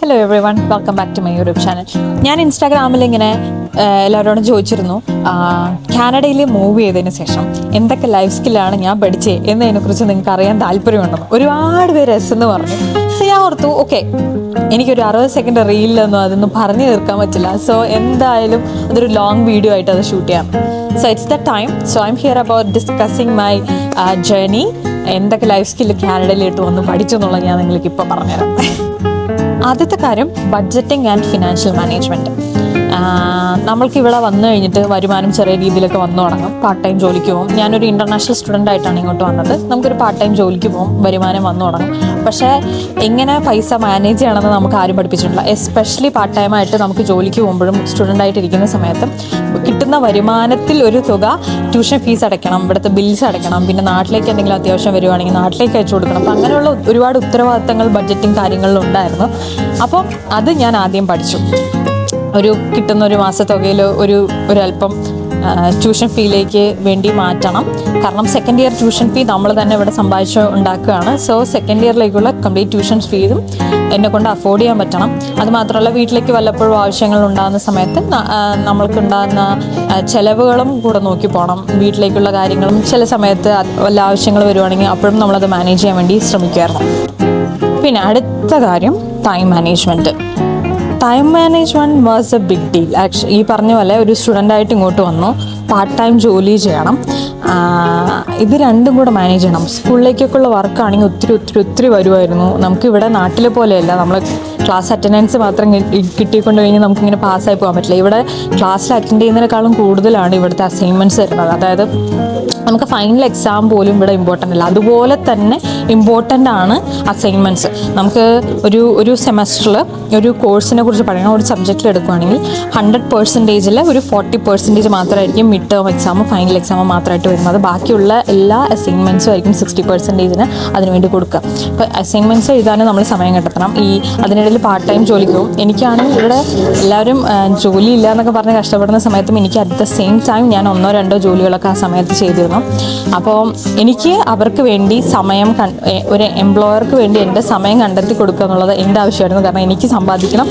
Hello everyone, welcome back to my YouTube channel. ഞാൻ ഇൻസ്റ്റാഗ്രാമിൽ ഇങ്ങനെ എല്ലാവരോടും ചോദിച്ചിരുന്നു, കാനഡയിൽ മൂവ് ചെയ്തതിന് ശേഷം എന്തൊക്കെ ലൈഫ് സ്കില്ലാണ് ഞാൻ പഠിച്ചേ എന്നതിനെക്കുറിച്ച് നിങ്ങൾക്ക് അറിയാൻ താല്പര്യമുണ്ടെന്ന് ഒരുപാട് പേര് എസ് എന്ന് പറഞ്ഞു. സോ ഞാൻ ഓർത്തു, ഓക്കെ, എനിക്കൊരു 60 സെക്കൻഡ് റീലിലൊന്നും അതൊന്നും പറഞ്ഞു തീർക്കാൻ പറ്റില്ല. സോ എന്തായാലും അതൊരു ലോങ് വീഡിയോ ആയിട്ട് അത് ഷൂട്ട് ചെയ്യാം. So it's the time. So I am here about discussing my journey. എന്തൊക്കെ ലൈഫ് സ്കില്ല് കാനഡയിലിട്ട് വന്ന് പഠിച്ചു എന്നുള്ളത് ഞാൻ നിങ്ങൾക്ക് ഇപ്പോൾ പറഞ്ഞുതരാം. ആദ്യത്തെ കാര്യം ബഡ്ജറ്റിംഗ് ആൻഡ് ഫിനാൻഷ്യൽ മാനേജ്മെൻറ്റ്. നമ്മൾക്കിവിടെ വന്നു കഴിഞ്ഞിട്ട് വരുമാനം ചെറിയ രീതിയിലൊക്കെ വന്നു തുടങ്ങും. പാർട്ട് ടൈം ജോലിക്ക് പോകും. ഞാനൊരു ഇൻ്റർനാഷണൽ സ്റ്റുഡൻ്റ് ആയിട്ടാണ് ഇങ്ങോട്ട് വന്നത്. നമുക്കൊരു പാർട്ട് ടൈം ജോലിക്ക് പോകും, വരുമാനം വന്നു തുടങ്ങും. പക്ഷേ എങ്ങനെ പൈസ മാനേജ് ചെയ്യണമെന്ന് നമുക്ക് ആരും പഠിപ്പിച്ചിട്ടില്ല. എസ്പെഷ്യലി പാർട്ട് ടൈം ആയിട്ട് നമുക്ക് ജോലിക്ക് പോകുമ്പോഴും സ്റ്റുഡൻ്റ് ആയിട്ട് ഇരിക്കുന്ന സമയത്ത് കിട്ടുന്ന വരുമാനത്തിൽ ഒരു തുക ട്യൂഷൻ ഫീസ് അടയ്ക്കണം, ഇവിടുത്തെ ബിൽസ് അടയ്ക്കണം, പിന്നെ നാട്ടിലേക്ക് എന്തെങ്കിലും അത്യാവശ്യം വരുവാണെങ്കിൽ നാട്ടിലേക്ക് അയച്ചു കൊടുക്കണം. അപ്പം അങ്ങനെയുള്ള ഒരുപാട് ഉത്തരവാദിത്തങ്ങൾ ബഡ്ജറ്റിംഗ് കാര്യങ്ങളിലുണ്ടായിരുന്നു. അപ്പം അത് ഞാൻ ആദ്യം പഠിച്ചു. കിട്ടുന്ന ഒരു മാസത്തുകയിൽ ഒരല്പം ട്യൂഷൻ ഫീയിലേക്ക് വേണ്ടി മാറ്റണം. കാരണം സെക്കൻഡ് ഇയർ ട്യൂഷൻ ഫീ നമ്മൾ തന്നെ ഇവിടെ സമ്പാദിച്ച് ഉണ്ടാക്കുകയാണ്. സോ സെക്കൻഡ് ഇയറിലേക്കുള്ള കംപ്ലീറ്റ് ട്യൂഷൻ ഫീസും എന്നെ കൊണ്ട് അഫോർഡ് ചെയ്യാൻ പറ്റണം. അതുമാത്രമല്ല വീട്ടിലേക്ക് വല്ലപ്പോഴും ആവശ്യങ്ങൾ ഉണ്ടാകുന്ന സമയത്ത് നമ്മൾക്കുണ്ടാകുന്ന ചിലവുകളും കൂടെ നോക്കി പോകണം. വീട്ടിലേക്കുള്ള കാര്യങ്ങളും ചില സമയത്ത് വല്ല ആവശ്യങ്ങൾ വരുവാണെങ്കിൽ അപ്പോഴും നമ്മളത് മാനേജ് ചെയ്യാൻ വേണ്ടി ശ്രമിക്കുമായിരുന്നു. പിന്നെ അടുത്ത കാര്യം time management. Time management was a big deal. ഈ പറഞ്ഞ പോലെ ഒരു സ്റ്റുഡൻ്റായിട്ട് ഇങ്ങോട്ട് വന്നു, പാർട്ട് ടൈം ജോലി ചെയ്യണം, ഇത് രണ്ടും കൂടെ മാനേജ് ചെയ്യണം. സ്കൂളിലേക്കൊക്കെയുള്ള വർക്കാണെങ്കിൽ ഒത്തിരി വരുമായിരുന്നു. നമുക്കിവിടെ നാട്ടിലെ പോലെയല്ല, നമ്മൾ ക്ലാസ് അറ്റൻഡൻസ് മാത്രം കിട്ടിക്കൊണ്ട് കഴിഞ്ഞാൽ നമുക്കിങ്ങനെ പാസ്സായി പോകാൻ പറ്റില്ല. ഇവിടെ ക്ലാസ്സിൽ അറ്റൻഡ് ചെയ്യുന്നതിനേക്കാളും കൂടുതലാണ് ഇവിടുത്തെ അസൈൻമെൻറ്റ്സ് വരുന്നത്. അതായത് നമുക്ക് ഫൈനൽ എക്സാം പോലും ഇവിടെ ഇമ്പോർട്ടൻ്റ് അല്ല, അതുപോലെ തന്നെ ഇമ്പോർട്ടൻ്റ് ആണ് അസൈൻമെൻറ്റ്സ്. നമുക്ക് ഒരു സെമസ്റ്ററിൽ ഒരു കോഴ്സിനെ കുറിച്ച് പഠിക്കണം, ഒരു സബ്ജക്റ്റിൽ എടുക്കുകയാണെങ്കിൽ 100%-ൽ ഒരു 40% മാത്രമായിരിക്കും മിഡ് ടേം എക്സാമും ഫൈനൽ എക്സാമും മാത്രമായിട്ട് വരുന്നത്. ബാക്കിയുള്ള എല്ലാ അസൈൻമെൻറ്റ്സും ആയിരിക്കും 60%-ന് അതിനുവേണ്ടി കൊടുക്കുക. അപ്പോൾ അസൈൻമെൻറ്റ്സ് എഴുതാനും നമ്മൾ സമയം കണ്ടെത്തണം. അതിനിടയിൽ പാർട്ട് ടൈം ജോലിക്ക് പോകും. എനിക്കാണെങ്കിൽ ഇവിടെ എല്ലാവരും ജോലി ഇല്ല എന്നൊക്കെ പറഞ്ഞ് കഷ്ടപ്പെടുന്ന സമയത്തും എനിക്ക് അറ്റ് ദ സെയിം ടൈം ഞാൻ 1-2 ജോലികളൊക്കെ ആ സമയത്ത് ചെയ്തിരുന്നു. അപ്പോൾ എനിക്ക് അവർക്ക് വേണ്ടി സമയം, ഒരു എംപ്ലോയർക്ക് വേണ്ടി എൻ്റെ സമയം കണ്ടെത്തി കൊടുക്കുക എന്നുള്ളത് എൻ്റെ ആവശ്യമായിരുന്നു. കാരണം എനിക്ക് സമ്പാദിക്കണം,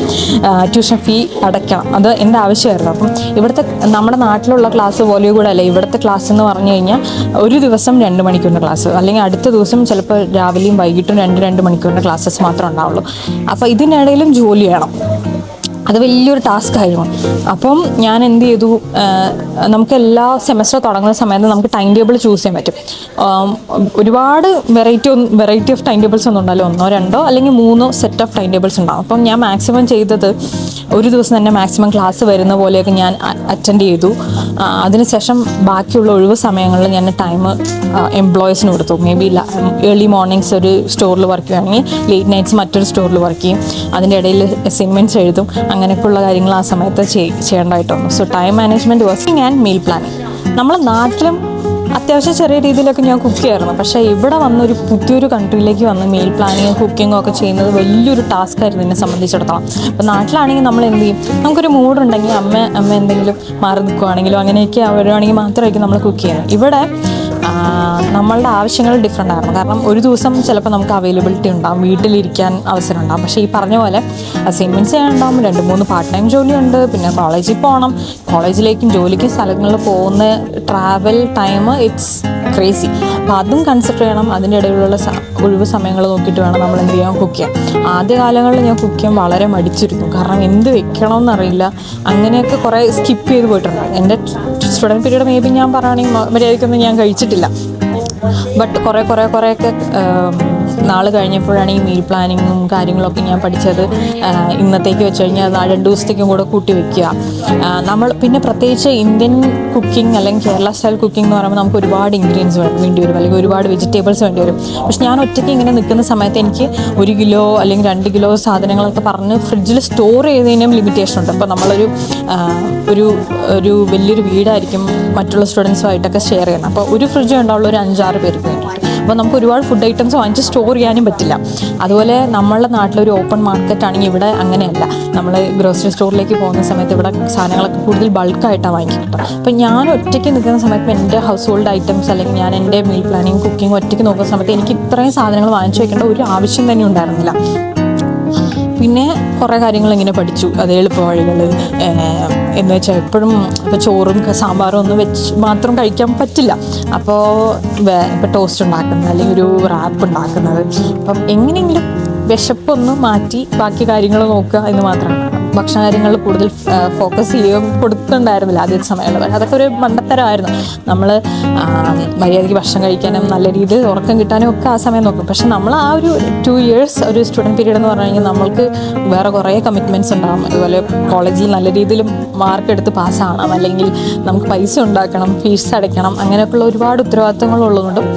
ട്യൂഷൻ ഫീ അടയ്ക്കണം, അത് എൻ്റെ ആവശ്യമായിരുന്നു. അപ്പം ഇവിടുത്തെ നമ്മുടെ നാട്ടിലുള്ള ക്ലാസ് പോലെ കൂടെ അല്ല ഇവിടുത്തെ ക്ലാസ് എന്ന് പറഞ്ഞു കഴിഞ്ഞാൽ ഒരു ദിവസം 2 മണിക്കൂറിൻ്റെ ക്ലാസ്, അല്ലെങ്കിൽ അടുത്ത ദിവസം ചിലപ്പോൾ രാവിലെയും വൈകിട്ടും 2 മണിക്കൂറിൻ്റെ ക്ലാസ്സസ് മാത്രമേ ഉണ്ടാവുള്ളൂ. അപ്പോൾ ഇതിനിടയിലും ജോലി ചെയ്യണം. അത് വലിയൊരു ടാസ്ക് ആയിരുന്നു. അപ്പം ഞാൻ എന്ത് ചെയ്തു, നമുക്ക് എല്ലാ സെമസ്റ്റർ തുടങ്ങുന്ന സമയത്ത് നമുക്ക് ടൈം ടേബിൾ ചൂസ് ചെയ്യാൻ പറ്റും. ഒരുപാട് വെറൈറ്റി ഓഫ് ടൈം ടേബിൾസ് ഒന്നും ഉണ്ടാവില്ല, 1-2 അല്ലെങ്കിൽ 3 സെറ്റ് ഓഫ് ടൈം ടേബിൾസ് ഉണ്ടാകും. അപ്പം ഞാൻ മാക്സിമം ചെയ്തത് ഒരു ദിവസം തന്നെ മാക്സിമം ക്ലാസ് വരുന്ന പോലെയൊക്കെ ഞാൻ അറ്റൻഡ് ചെയ്തു. അതിനുശേഷം ബാക്കിയുള്ള ഒഴിവ് സമയങ്ങളിൽ ഞാൻ ടൈം എംപ്ലോയീസിന് കൊടുത്തു. മേ ബി ഏർലി മോർണിംഗ്സ് ഒരു സ്റ്റോറിൽ വർക്ക് ചെയ്യുകയാണെങ്കിൽ ലേറ്റ് നൈറ്റ്സ് മറ്റൊരു സ്റ്റോറിൽ വർക്ക് ചെയ്യും. അതിൻ്റെ ഇടയിൽ അസൈൻമെൻറ്റ്സ് എഴുതും. അങ്ങനെയൊക്കെയുള്ള കാര്യങ്ങൾ ആ സമയത്ത് ചെയ്യേണ്ടതായിട്ട് വന്നു. So time management working and meal planning. നമ്മൾ നാട്ടിലും അത്യാവശ്യം ചെറിയ രീതിയിലൊക്കെ ഞാൻ കുക്ക് ചെയ്യായിരുന്നു. പക്ഷേ ഇവിടെ വന്നൊരു പുതിയൊരു കൺട്രിയിലേക്ക് വന്ന് മീൽ പ്ലാനിങ്ങും കുക്കിങ്ങും ഒക്കെ ചെയ്യുന്നത് വലിയൊരു ടാസ്ക് ആയിരുന്നു എന്നെ സംബന്ധിച്ചിടത്തോളം. അപ്പോൾ നാട്ടിലാണെങ്കിൽ നമ്മൾ എന്ത് ചെയ്യും, നമുക്കൊരു മൂഡുണ്ടെങ്കിൽ അമ്മ എന്തെങ്കിലും മാറി നിൽക്കുകയാണെങ്കിലോ അങ്ങനെയൊക്കെ വരുവാണെങ്കിൽ മാത്രമായിരിക്കും നമ്മൾ കുക്ക് ചെയ്യുന്നത്. ഇവിടെ നമ്മളുടെ ആവശ്യങ്ങൾ ഡിഫറെൻ്റ് ആയിരുന്നു. കാരണം ഒരു ദിവസം ചിലപ്പോൾ നമുക്ക് അവൈലബിലിറ്റി ഉണ്ടാകും, വീട്ടിലിരിക്കാൻ അവസരം ഉണ്ടാകും. പക്ഷേ ഈ പറഞ്ഞ പോലെ അസൈൻമെൻറ്റ്സ് ചെയ്യാനുണ്ടാകും, 2-3 പാർട്ട് ടൈം ജോലിയുണ്ട്, പിന്നെ കോളേജിൽ പോകണം, കോളേജിലേക്കും ജോലിക്കും സ്ഥലങ്ങളിൽ പോകുന്ന ട്രാവൽ ടൈം ഇറ്റ്സ് ക്രേസി. അപ്പോൾ അതും കൺസിഡർ ചെയ്യണം. അതിൻ്റെ ഇടയിലുള്ള ഒഴിവ് സമയങ്ങൾ നോക്കിയിട്ട് വേണം നമ്മൾ എന്ത് ചെയ്യാൻ, കുക്ക് ചെയ്യാൻ. ആദ്യ കാലങ്ങളിൽ ഞാൻ കുക്ക് ചെയ്യാൻ വളരെ മടിച്ചിരുന്നു. കാരണം എന്ത് വെക്കണമെന്നറിയില്ല, അങ്ങനെയൊക്കെ കുറേ സ്കിപ്പ് ചെയ്ത് പോയിട്ടുണ്ട്. എൻ്റെ സ്റ്റുഡൻറ്റ് പീരീഡ് മേ ബി ഞാൻ പറയുകയാണെങ്കിൽ മര്യാദയ്ക്കൊന്നും ഞാൻ കഴിച്ചിട്ടില്ല. ബട്ട് കുറേയൊക്കെ നാൾ കഴിഞ്ഞപ്പോഴാണ് ഈ മീൽ പ്ലാനിങ്ങും കാര്യങ്ങളൊക്കെ ഞാൻ പഠിച്ചത്. ഇന്നത്തേക്ക് വെച്ച് കഴിഞ്ഞാൽ 2 ദിവസത്തേക്കും കൂടെ കൂട്ടി വെക്കുക. നമ്മൾ പിന്നെ പ്രത്യേകിച്ച് ഇന്ത്യൻ കുക്കിംഗ് അല്ലെങ്കിൽ കേരള സ്റ്റൈൽ കുക്കിംഗ് എന്ന് പറയുമ്പോൾ നമുക്ക് ഒരുപാട് ഇൻഗ്രീഡിയൻസ് വേണ്ടി വരും, അല്ലെങ്കിൽ ഒരുപാട് വെജിറ്റബിൾസ് വേണ്ടി വരും. പക്ഷെ ഞാൻ ഒറ്റയ്ക്ക് ഇങ്ങനെ നിൽക്കുന്ന സമയത്ത് എനിക്ക് 1 കിലോ അല്ലെങ്കിൽ 2 കിലോ സാധനങ്ങളൊക്കെ പറഞ്ഞ് ഫ്രിഡ്ജിൽ സ്റ്റോർ ചെയ്തതിനും ലിമിറ്റേഷൻ ഉണ്ട്. അപ്പോൾ നമ്മളൊരു വലിയൊരു വീടായിരിക്കും മറ്റുള്ള സ്റ്റുഡൻസുമായിട്ടൊക്കെ ഷെയർ ചെയ്യണം. അപ്പോൾ ഒരു ഫ്രിഡ്ജ് ഉണ്ടാവുള്ള ഒരു 5-6 പേർക്ക് വേണ്ടിയിട്ട്. അപ്പോൾ നമുക്ക് ഒരുപാട് ഫുഡ് ഐറ്റംസ് വാങ്ങിച്ച് സ്റ്റോർ ചെയ്യാനും പറ്റില്ല. അതുപോലെ നമ്മളുടെ നാട്ടിലൊരു ഓപ്പൺ മാർക്കറ്റ് ആണെങ്കിൽ ഇവിടെ അങ്ങനെയല്ല. നമ്മൾ ഗ്രോസറി സ്റ്റോറിലേക്ക് പോകുന്ന സമയത്ത് ഇവിടെ സാധനങ്ങളൊക്കെ കൂടുതൽ ബൾക്കായിട്ടാണ് വാങ്ങിക്കുന്നത്. അപ്പോൾ ഞാൻ ഒറ്റയ്ക്ക് നിൽക്കുന്ന സമയത്ത് എൻ്റെ ഹൗസ് ഹോൾഡ് ഐറ്റംസ് അല്ലെങ്കിൽ ഞാൻ എൻ്റെ മീൽ പ്ലാനിങ് കുക്കിംഗ് ഒറ്റയ്ക്ക് നോക്കുന്ന സമയത്ത് എനിക്ക് ഇത്രയും സാധനങ്ങൾ വാങ്ങിച്ചു വെക്കേണ്ട ഒരു ആവശ്യം തന്നെ ഉണ്ടായിരുന്നില്ല. പിന്നെ കുറേ കാര്യങ്ങൾ ഇങ്ങനെ പഠിച്ചു. അത് എളുപ്പ വഴികൾ എന്ന് വെച്ചാൽ എപ്പോഴും ഇപ്പോൾ ചോറും സാമ്പാറും ഒന്നും വെച്ച് മാത്രം കഴിക്കാൻ പറ്റില്ല. അപ്പോൾ ഇപ്പോൾ ടോസ്റ്റ് ഉണ്ടാക്കുന്നത് അല്ലെങ്കിൽ ഒരു റാപ്പ് ഉണ്ടാക്കുന്നത്, അപ്പം എങ്ങനെയെങ്കിലും വിശപ്പൊന്ന് മാറ്റി ബാക്കി കാര്യങ്ങൾ നോക്കുക എന്ന് മാത്രമാണ്. ഭക്ഷണ കാര്യങ്ങളിൽ കൂടുതൽ ഫോക്കസ് കൊടുക്കുന്നുണ്ടായിരുന്നില്ല ആദ്യത്തെ സമയങ്ങളിൽ. അതൊക്കെ ഒരു മണ്ടത്തരമായിരുന്നു. നമ്മൾ മര്യാദയ്ക്ക് ഭക്ഷണം കഴിക്കാനും നല്ല രീതിയിൽ ഉറക്കം കിട്ടാനും ഒക്കെ ആ സമയം നോക്കും. പക്ഷെ നമ്മൾ ആ ഒരു 2 years ഒരു സ്റ്റുഡൻറ്റ് പീരീഡ് എന്ന് പറഞ്ഞു കഴിഞ്ഞാൽ നമ്മൾക്ക് വേറെ കുറേ കമ്മിറ്റ്മെൻറ്റ്സ് ഉണ്ടാകും. അതുപോലെ കോളേജിൽ നല്ല രീതിയിൽ മാർക്ക് എടുത്ത് പാസ്സാകണം, അല്ലെങ്കിൽ നമുക്ക് പൈസ ഉണ്ടാക്കണം, ഫീസ് അടയ്ക്കണം, അങ്ങനെയൊക്കെയുള്ള ഒരുപാട് ഉത്തരവാദിത്തങ്ങളുള്ളതുകൊണ്ടും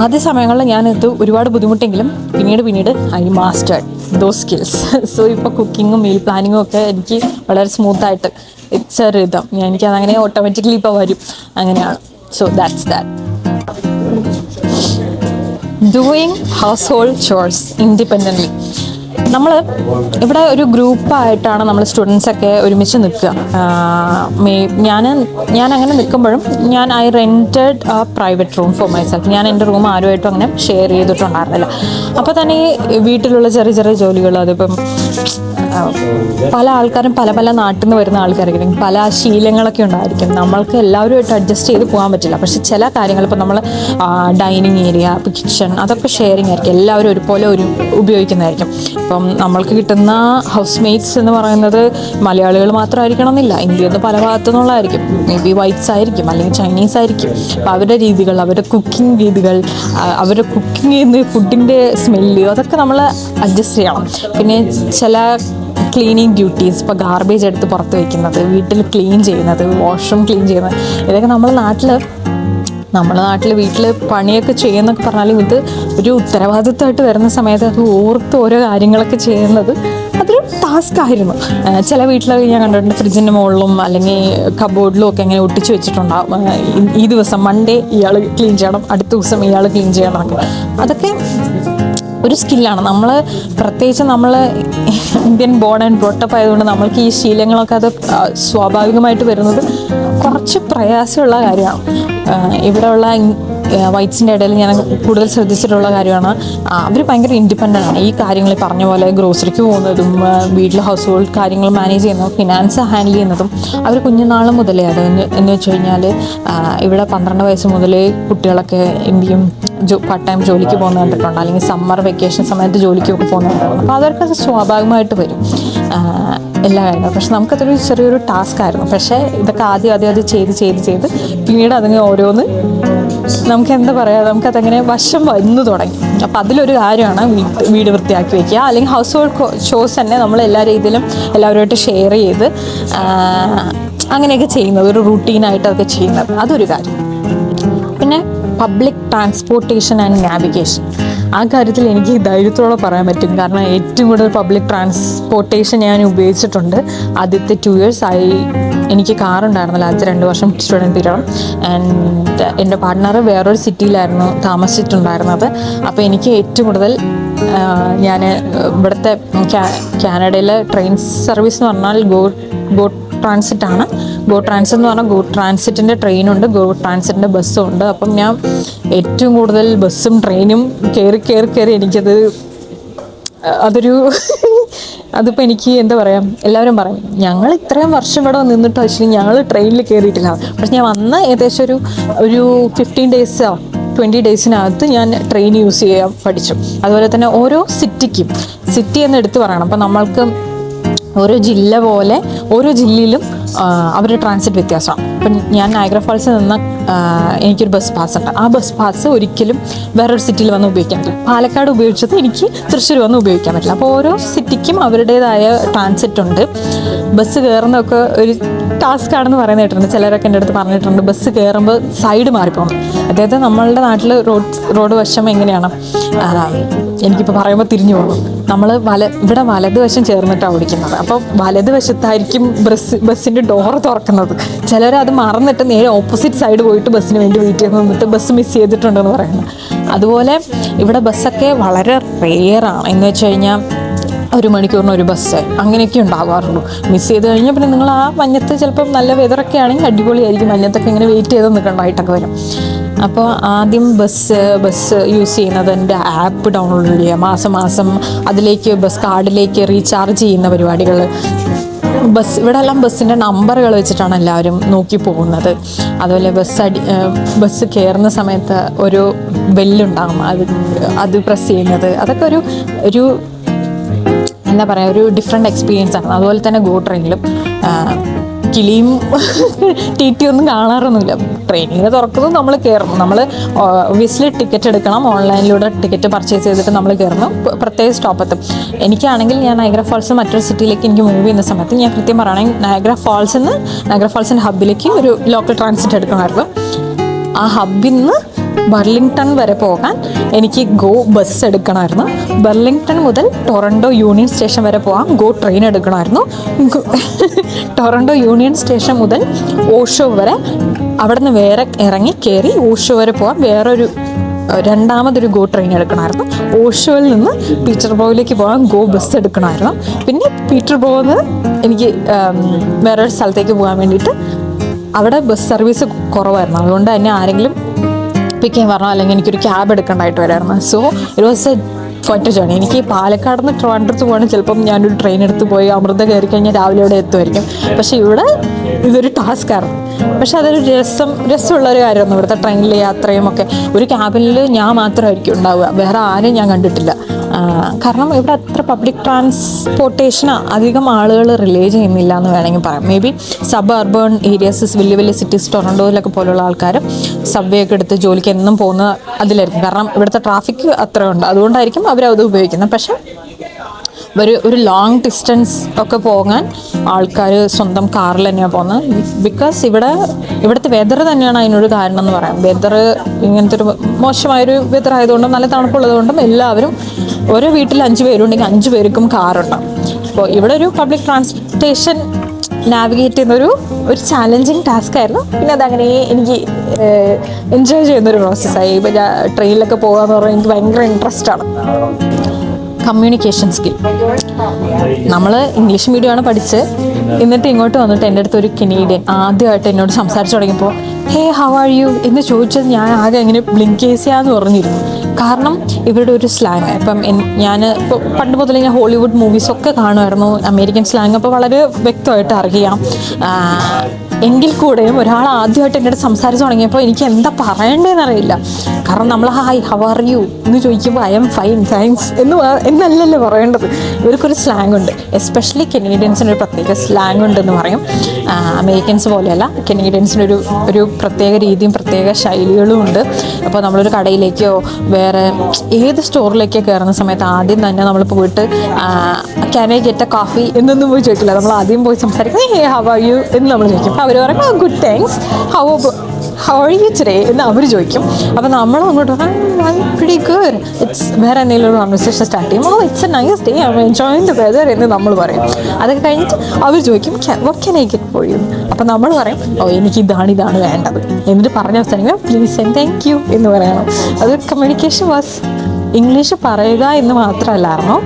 ആദ്യ സമയങ്ങളിൽ ഞാനിത് ഒരുപാട് ബുദ്ധിമുട്ടെങ്കിലും പിന്നീട് I mastered those skills. So ഇപ്പോൾ കുക്കിങ്ങും മീൽ പ്ലാനിങ്ങും ഒക്കെ എനിക്ക് വളരെ സ്മൂത്തായിട്ട് ഇറ്റ്സ് എ റിതം. എനിക്കതങ്ങനെ ഓട്ടോമാറ്റിക്കലി ഇപ്പോൾ വരും, അങ്ങനെയാണ്. So that's that. Doing household chores independently. നമ്മൾ ഇവിടെ ഒരു ഗ്രൂപ്പായിട്ടാണ് നമ്മൾ സ്റ്റുഡൻസൊക്കെ ഒരുമിച്ച് നിൽക്കുക. ഞാൻ അങ്ങനെ നിൽക്കുമ്പോഴും I rented a private room for myself. ഞാൻ എൻ്റെ റൂം ആരുമായിട്ടും അങ്ങനെ ഷെയർ ചെയ്തിട്ടുണ്ടായിരുന്നില്ല. അപ്പോൾ തന്നെ ഈ വീട്ടിലുള്ള ചെറിയ ചെറിയ ജോലികൾ, അതിപ്പം പല ആൾക്കാരും പല നാട്ടിൽ നിന്ന് വരുന്ന ആൾക്കാരായിരിക്കും, പല ശീലങ്ങളൊക്കെ ഉണ്ടായിരിക്കും. നമ്മൾക്ക് എല്ലാവരുമായിട്ട് അഡ്ജസ്റ്റ് ചെയ്ത് പോകാൻ പറ്റില്ല. പക്ഷെ ചില കാര്യങ്ങൾ ഇപ്പോൾ നമ്മൾ ഡൈനിങ് ഏരിയ, കിച്ചൺ, അതൊക്കെ ഷെയറിങ് ആയിരിക്കും, എല്ലാവരും ഒരുപോലെ ഉപയോഗിക്കുന്നതായിരിക്കും. ഇപ്പം നമ്മൾക്ക് കിട്ടുന്ന ഹൗസ് മേറ്റ്സ് എന്ന് പറയുന്നത് മലയാളികൾ മാത്രമായിരിക്കണം എന്നില്ല, ഇന്ത്യയിൽ നിന്ന് പല ഭാഗത്തു നിന്നുള്ളതായിരിക്കും. മേ ബി വൈറ്റ്സ് ആയിരിക്കും, അല്ലെങ്കിൽ ചൈനീസ് ആയിരിക്കും. അപ്പോൾ അവരുടെ രീതികൾ, അവരുടെ കുക്കിംഗ് രീതികൾ, അവരുടെ കുക്കിംഗ് ചെയ്യുന്ന ഫുഡിൻ്റെ സ്മെല്ല്, അതൊക്കെ നമ്മൾ അഡ്ജസ്റ്റ് ചെയ്യണം. പിന്നെ ചില ക്ലീനിങ് ഡ്യൂട്ടീസ്, ഇപ്പോൾ ഗാർബേജ് എടുത്ത് പുറത്ത് വയ്ക്കുന്നത്, വീട്ടിൽ ക്ലീൻ ചെയ്യുന്നത്, വാഷ്റൂം ക്ലീൻ ചെയ്യുന്നത്, ഇതൊക്കെ നമ്മുടെ നാട്ടിൽ വീട്ടിൽ പണിയൊക്കെ ചെയ്യുന്നൊക്കെ പറഞ്ഞാലും ഇത് ഒരു ഉത്തരവാദിത്തമായിട്ട് വരുന്ന സമയത്ത് അത് ഓർത്ത് ഓരോ കാര്യങ്ങളൊക്കെ ചെയ്യുന്നത് അതൊരു ടാസ്ക് ആയിരുന്നു. ചില വീട്ടിലൊക്കെ ഞാൻ കണ്ടിട്ടുണ്ട് ഫ്രിഡ്ജിൻ്റെ മുകളിലും അല്ലെങ്കിൽ കബോർഡിലും ഒക്കെ ഇങ്ങനെ ഒട്ടിച്ച് വെച്ചിട്ടുണ്ടാകും, ഈ ദിവസം മൺഡേ ഇയാൾ ക്ലീൻ ചെയ്യണം, അടുത്ത ദിവസം ഇയാൾ ക്ലീൻ ചെയ്യണം എന്നൊക്കെ. അതൊക്കെ ഒരു സ്കില്ലാണ്. നമ്മൾ പ്രത്യേകിച്ച് നമ്മൾ ഇന്ത്യൻ ബോൺ ആൻഡ് ബ്രോട്ടപ്പ് ആയതുകൊണ്ട് നമ്മൾക്ക് ഈ ശീലങ്ങളൊക്കെ അത് സ്വാഭാവികമായിട്ട് വരുന്നത് കുറച്ച് പ്രയാസമുള്ള കാര്യമാണ്. ഇവിടെയുള്ള വൈറ്റ്സിൻ്റെ ഇടയിൽ ഞാൻ കൂടുതൽ ശ്രദ്ധിച്ചിട്ടുള്ള കാര്യമാണ്, അവർ ഭയങ്കര ഇൻഡിപെൻഡൻ്റ് ആണ്. ഈ കാര്യങ്ങൾ പറഞ്ഞ പോലെ ഗ്രോസറിക്ക് പോകുന്നതും വീട്ടിൽ ഹൗസ് ഹോൾഡ് കാര്യങ്ങൾ മാനേജ് ചെയ്യുന്നതും ഫിനാൻസ് ഹാൻഡിൽ ചെയ്യുന്നതും അവർ കുഞ്ഞുനാൾ മുതലേ. അത് എന്ന് വെച്ച് കഴിഞ്ഞാൽ ഇവിടെ 12 വയസ്സ് മുതലേ കുട്ടികളൊക്കെ എന്ത് ചെയ്യും, പാർട്ട് ടൈം ജോലിക്ക് പോകുന്ന കണ്ടിട്ടുണ്ട്, അല്ലെങ്കിൽ സമ്മർ വെക്കേഷൻ സമയത്ത് ജോലിക്കൊക്കെ പോകുന്ന കണ്ടിട്ടുണ്ട്. അപ്പോൾ അവർക്കത് സ്വാഭാവികമായിട്ട് വരും എല്ലാ കാര്യങ്ങളും. പക്ഷെ നമുക്കതൊരു ചെറിയൊരു ടാസ്ക് ആയിരുന്നു. പക്ഷേ ഇതൊക്കെ ആദ്യം അത് ചെയ്ത് പിന്നീട് അതിന് ഓരോന്ന് നമുക്ക് എന്താ പറയുക, നമുക്കതങ്ങനെ വശം വന്നു തുടങ്ങി. അപ്പോൾ അതിലൊരു കാര്യമാണ് വീട് വൃത്തിയാക്കി വയ്ക്കുക, അല്ലെങ്കിൽ ഹൗസ് ഹോൾഡ് ഷോസ് തന്നെ നമ്മൾ എല്ലാ രീതിയിലും എല്ലാവരുമായിട്ട് ഷെയർ ചെയ്ത് അങ്ങനെയൊക്കെ ചെയ്യുന്നത്, ഒരു റൂട്ടീനായിട്ട് അതൊക്കെ ചെയ്യുന്നത്, അതൊരു കാര്യം. പിന്നെ പബ്ലിക് ട്രാൻസ്പോർട്ടേഷൻ ആൻഡ് നാവിഗേഷൻ, ആ കാര്യത്തിൽ എനിക്ക് ധൈര്യത്തോടെ പറയാൻ പറ്റും. കാരണം ഏറ്റവും കൂടുതൽ പബ്ലിക് ട്രാൻസ്പോർട്ടേഷൻ ഞാൻ ഉപയോഗിച്ചിട്ടുണ്ട്. ആദ്യത്തെ 2 years എനിക്ക് കാറുണ്ടായിരുന്നില്ല, ആദ്യത്തെ 2 വർഷം സ്റ്റുഡൻറ്റ് പീരീഡ്. ആൻഡ് എൻ്റെ പാർട്ട്ണർ വേറൊരു സിറ്റിയിലായിരുന്നു താമസിച്ചിട്ടുണ്ടായിരുന്നത്. അപ്പോൾ എനിക്ക് ഏറ്റവും കൂടുതൽ ഞാൻ ഇവിടുത്തെ കാനഡയിലെ ട്രെയിൻ സർവീസ് എന്ന് പറഞ്ഞാൽ ഗോ ട്രാൻസിറ്റ് ആണ്. ഗോ ട്രാൻസിറ്റ് എന്ന് പറഞ്ഞാൽ ഗോ ട്രാൻസിറ്റിൻ്റെ ട്രെയിനുണ്ട്, ഗോ ട്രാൻസിറ്റിൻ്റെ ബസ്സും ഉണ്ട്. അപ്പം ഞാൻ ഏറ്റവും കൂടുതൽ ബസ്സും ട്രെയിനും കയറി അതിപ്പോൾ എനിക്ക് എന്താ പറയുക, എല്ലാവരും പറയും ഞങ്ങൾ ഇത്രയും വർഷം ഇവിടെ നിന്നിട്ട് പക്ഷേ ഞങ്ങൾ ട്രെയിനിൽ കയറിയിട്ടില്ല. പക്ഷെ ഞാൻ വന്ന ഏകദേശം ഒരു 15 days 20 daysനകത്ത് ഞാൻ ട്രെയിൻ യൂസ് ചെയ്യാൻ പഠിച്ചു. അതുപോലെ തന്നെ ഓരോ സിറ്റി എന്ന് എടുത്ത് പറയണം. അപ്പം നമ്മൾക്ക് ഓരോ ജില്ല പോലെ ഓരോ ജില്ലയിലും അവരുടെ ട്രാൻസിറ്റ് വ്യത്യാസമാണ്. അപ്പം ഞാൻ നയഗ്ര ഫാൾസിൽ നിന്ന് എനിക്കൊരു ബസ് പാസ് ഉണ്ട്. ആ ബസ് പാസ് ഒരിക്കലും വേറൊരു സിറ്റിയിൽ വന്ന് ഉപയോഗിക്കാൻ പറ്റില്ല. പാലക്കാട് ഉപയോഗിച്ചത് എനിക്ക് തൃശ്ശൂർ വന്ന് ഉപയോഗിക്കാൻ പറ്റില്ല. അപ്പോൾ ഓരോ സിറ്റിക്കും അവരുടേതായ ട്രാൻസിറ്റ് ഉണ്ട്. ബസ് കയറുന്നതൊക്കെ ഒരു ടാസ്ക് ആണെന്ന് പറയുന്നത് കേട്ടിട്ടുണ്ട്. ചിലരൊക്കെ എൻ്റെ അടുത്ത് പറഞ്ഞിട്ടുണ്ട് ബസ് കയറുമ്പോൾ സൈഡ് മാറിപ്പോകണം. അതായത് നമ്മളുടെ നാട്ടിൽ റോഡ് വശം എങ്ങനെയാണ്, എനിക്കിപ്പോൾ പറയുമ്പോൾ തിരിഞ്ഞു പോകും. നമ്മൾ ഇവിടെ വലതുവശം ചേർന്നിട്ടാണ് ഓടിക്കുന്നത്. അപ്പോൾ വലതുവശത്തായിരിക്കും ബസ്സിൻ്റെ ഡോറ് തുറക്കുന്നത്. ചിലരത് മറന്നിട്ട് നേരെ ഓപ്പോസിറ്റ് സൈഡ് പോയിട്ട് ബസ്സിന് വേണ്ടി വെയിറ്റ് ചെയ്ത് നിന്നിട്ട് ബസ് മിസ് ചെയ്തിട്ടുണ്ടെന്ന് പറയുന്നത്. അതുപോലെ ഇവിടെ ബസ്സൊക്കെ വളരെ റെയറാണ്. എന്ന് വെച്ച് കഴിഞ്ഞാൽ 1 മണിക്കൂറിന് ഒരു ബസ് അങ്ങനെയൊക്കെ ഉണ്ടാകാറുള്ളൂ. മിസ് ചെയ്ത് കഴിഞ്ഞാൽ പിന്നെ നിങ്ങൾ ആ മഞ്ഞത്ത് ചിലപ്പം നല്ല വെതറൊക്കെ ആണെങ്കിൽ അടിപൊളിയായിരിക്കും. മഞ്ഞത്തൊക്കെ ഇങ്ങനെ വെയിറ്റ് ചെയ്ത് നിൽക്കേണ്ടതായിട്ടൊക്കെ വരും. അപ്പോൾ ആദ്യം ബസ് യൂസ് ചെയ്യുന്നതിൻ്റെ ആപ്പ് ഡൗൺലോഡ് ചെയ്യുക, മാസം മാസം അതിലേക്ക് ബസ് കാർഡിലേക്ക് റീചാർജ് ചെയ്യുന്ന പരിപാടികൾ. ഇവിടെ എല്ലാം ബസ്സിൻ്റെ നമ്പറുകൾ വെച്ചിട്ടാണ് എല്ലാവരും നോക്കി പോകുന്നത്. അതുപോലെ ബസ് കയറുന്ന സമയത്ത് ഒരു ബെല്ലുണ്ടാകും, അത് പ്രസ് ചെയ്യുന്നത്, അതൊക്കെ ഒരു എന്താ പറയുക, ഒരു ഡിഫറെൻറ്റ് എക്സ്പീരിയൻസ് ആണ്. അതുപോലെ തന്നെ ഗോ ട്രെയിനിലും കിളിയും ടി ഒന്നും കാണാറൊന്നുമില്ല. ട്രെയിനിൽ തുറക്കുന്നു, നമ്മൾ കയറുന്നു. നമ്മൾ ഒബ്വിയസ്ലി ടിക്കറ്റ് എടുക്കണം, ഓൺലൈനിലൂടെ ടിക്കറ്റ് പർച്ചേസ് ചെയ്തിട്ട് നമ്മൾ കയറുന്നു, പ്രത്യേക സ്റ്റോപ്പെത്തും. എനിക്കാണെങ്കിൽ ഞാൻ നയഗ്ര ഫാൾസ് മറ്റൊരു സിറ്റിയിലേക്ക് എനിക്ക് മൂവ് ചെയ്യുന്ന സമയത്ത് ഞാൻ കൃത്യം പറയുകയാണെങ്കിൽ നയഗ്ര ഫാൾസിൻ്റെ ഹബ്ബിലേക്ക് ഒരു ലോക്കൽ ട്രാൻസിറ്റ് എടുക്കണമായിരുന്നു. ആ ഹബ്ബിൽ നിന്ന് ബർലിംഗ്ടൺ വരെ പോകാൻ എനിക്ക് ഗോ ബസ് എടുക്കണമായിരുന്നു. ബർലിംഗ്ടൺ മുതൽ ടൊറൻഡോ യൂണിയൻ സ്റ്റേഷൻ വരെ പോകാൻ ഗോ ട്രെയിൻ എടുക്കണമായിരുന്നു. ടൊറൻഡോ യൂണിയൻ സ്റ്റേഷൻ മുതൽ ഓഷോ വരെ അവിടെ നിന്ന് വേറെ ഇറങ്ങി കയറി ഓഷോ വരെ പോകാൻ രണ്ടാമതൊരു ഗോ ട്രെയിൻ എടുക്കണമായിരുന്നു. ഓഷോയിൽ നിന്ന് പീറ്റർബോയിലേക്ക് പോകാൻ ഗോ ബസ് എടുക്കണമായിരുന്നു. പിന്നെ പീറ്റർബോയിൽ നിന്ന് എനിക്ക് വേറൊരു സ്ഥലത്തേക്ക് പോകാൻ വേണ്ടിയിട്ട് അവിടെ ബസ് സർവീസ് കുറവായിരുന്നു. അതുകൊണ്ട് തന്നെ ആരെങ്കിലും പിക്ക് ചെയ്യാൻ പറഞ്ഞു, അല്ലെങ്കിൽ എനിക്കൊരു ക്യാബ് എടുക്കേണ്ടതായിട്ട് വരായിരുന്നു. So it was a quite journey. എനിക്ക് പാലക്കാട് നിന്ന് ട്രിവാൻഡ്രത്ത് പോകണം, ചിലപ്പം ഞാനൊരു ട്രെയിൻ എടുത്ത് പോയി അമൃത കയറി കഴിഞ്ഞാൽ രാവിലെ ഇവിടെ എത്തുമായിരിക്കും. പക്ഷേ ഇവിടെ ഇതൊരു ടാസ്ക്കായിരുന്നു. പക്ഷെ അതൊരു രസമുള്ളൊരു കാര്യമായിരുന്നു. ഇവിടുത്തെ ട്രെയിനിലെ യാത്രയും ഒക്കെ. ഒരു ക്യാബിനിൽ ഞാൻ മാത്രമായിരിക്കും ഉണ്ടാവുക, വേറെ ആരും ഞാൻ കണ്ടിട്ടില്ല. കാരണം ഇവിടെ അത്ര പബ്ലിക് ട്രാൻസ്പോർട്ടേഷൻ അധികം ആളുകൾ റിലേ ചെയ്യുന്നില്ല എന്ന് വേണമെങ്കിൽ പറയാം. May be sub urban areas, വലിയ വലിയ സിറ്റീസ്, ടൊറൻഡോയിലൊക്കെ പോലുള്ള ആൾക്കാർ സബ്വേ ഒക്കെ എടുത്ത് ജോലിക്ക് എന്നും പോകുന്ന അതിലായിരിക്കും. കാരണം ഇവിടുത്തെ ട്രാഫിക് അത്രയുണ്ട്, അതുകൊണ്ടായിരിക്കും അവരത് ഉപയോഗിക്കുന്നത്. പക്ഷേ ഒരു ലോങ് ഡിസ്റ്റൻസ് ഒക്കെ പോകാൻ ആൾക്കാർ സ്വന്തം കാറിൽ തന്നെയാണ് പോകുന്നത്. ബിക്കോസ് ഇവിടുത്തെ വെതർ തന്നെയാണ് അതിനൊരു കാരണം എന്ന് പറയാം. വെതർ ഇങ്ങനത്തെ ഒരു മോശമായൊരു വെതർ ആയതുകൊണ്ടും നല്ല തണുപ്പുള്ളതുകൊണ്ടും എല്ലാവരും ഓരോ വീട്ടിൽ 5 പേരുണ്ടെങ്കിൽ 5 പേർക്കും കാറുണ്ടാവും. അപ്പോൾ ഇവിടെ ഒരു പബ്ലിക് ട്രാൻസ്പോർട്ടേഷൻ നാവിഗേറ്റ് ചെയ്യുന്നൊരു ചാലഞ്ചിങ് ടാസ്ക് ആയിരുന്നു. പിന്നെ അതങ്ങനെ എനിക്ക് എൻജോയ് ചെയ്യുന്നൊരു പ്രോസസ്സായി. ഇപ്പോൾ ഞാൻ ട്രെയിനിലൊക്കെ പോകാമെന്ന് പറഞ്ഞാൽ എനിക്ക് ഭയങ്കര ഇൻട്രസ്റ്റാണ്. Communication skill. നമ്മൾ ഇംഗ്ലീഷ് മീഡിയമാണ് പഠിച്ച്, എന്നിട്ട് ഇങ്ങോട്ട് വന്നിട്ട് എൻ്റെ അടുത്ത് ഒരു കനേഡിയൻ ആദ്യമായിട്ട് എന്നോട് സംസാരിച്ച് തുടങ്ങിയപ്പോൾ ഹേ ഹൗ ആർ യു എന്ന് ചോദിച്ചത് ഞാൻ ആകെ എങ്ങനെ ബ്ലിങ്കേസിയാന്ന് പറഞ്ഞിരുന്നു. കാരണം ഇവരുടെ ഒരു സ്ലാങ്, ഇപ്പം ഞാൻ ഇപ്പോൾ പണ്ട് മുതലേ ഞാൻ ഹോളിവുഡ് മൂവീസൊക്കെ കാണുമായിരുന്നു. അമേരിക്കൻ സ്ലാങ് അപ്പോൾ വളരെ വ്യക്തമായിട്ട് അറിയാം. എങ്കിൽ കൂടെയും ഒരാൾ ആദ്യമായിട്ട് എൻ്റെ അടുത്ത് സംസാരിച്ച് തുടങ്ങിയപ്പോൾ എനിക്ക് എന്താ പറയേണ്ടതെന്ന് അറിയില്ല. കാരണം നമ്മൾ ഹായ് ഹൗ ആർ യു എന്ന് ചോദിക്കുമ്പോൾ ഐ എം ഫൈൻ താങ്ക്സ് എന്നല്ലല്ലോ പറയേണ്ടത്. ഇവർക്കൊരു സ്ലാങ് ഉണ്ട്. എസ്പെഷ്യലി കനേഡിയൻസിന് ഒരു പ്രത്യേക സ്ലാങ് ഉണ്ടെന്ന് പറയും. അമേരിക്കൻസ് പോലെയല്ല, കനേഡിയൻസിന് ഒരു പ്രത്യേക രീതിയും പ്രത്യേക ശൈലികളും ഉണ്ട്. അപ്പോൾ നമ്മളൊരു കടയിലേക്കോ വേറെ ഏത് സ്റ്റോറിലേക്കോ കയറുന്ന സമയത്ത് ആദ്യം തന്നെ നമ്മൾ പോയിട്ട് can I get A coffee എന്നൊന്നും പോയി ചോദിക്കില്ല. നമ്മൾ ആദ്യം പോയി സംസാരിക്കുന്നത് ഹേ ഹൗ ആർ യു എന്ന് നമ്മൾ ചോദിക്കും. അപ്പോൾ അവർ പറയും good thanks, how are you today എന്ന് അവർ ചോദിക്കും. അപ്പോൾ നമ്മൾ അങ്ങോട്ട് പ്രിറ്റി ഗുഡ്, ഇറ്റ്സ് വേറെ എന്തെങ്കിലും ഒരു കോൺവെർസേഷൻ സ്റ്റാർട്ട് ചെയ്യും. It's a nice day, I'm enjoying the weather എന്ന് നമ്മൾ പറയും. അതൊക്കെ കഴിഞ്ഞിട്ട് അവർ ചോദിക്കും what can I get for you. അപ്പോൾ നമ്മൾ പറയും എനിക്ക് ഇതാണ് വേണ്ടത്. എന്നിട്ട് പറഞ്ഞ അവസാനിക്കുക പ്ലീസ് ആൻഡ് താങ്ക് യു എന്ന് പറയണം. അത് കമ്മ്യൂണിക്കേഷൻ വാസ് ഇംഗ്ലീഷ് പറയുക എന്ന് മാത്രമല്ലായിരുന്നു,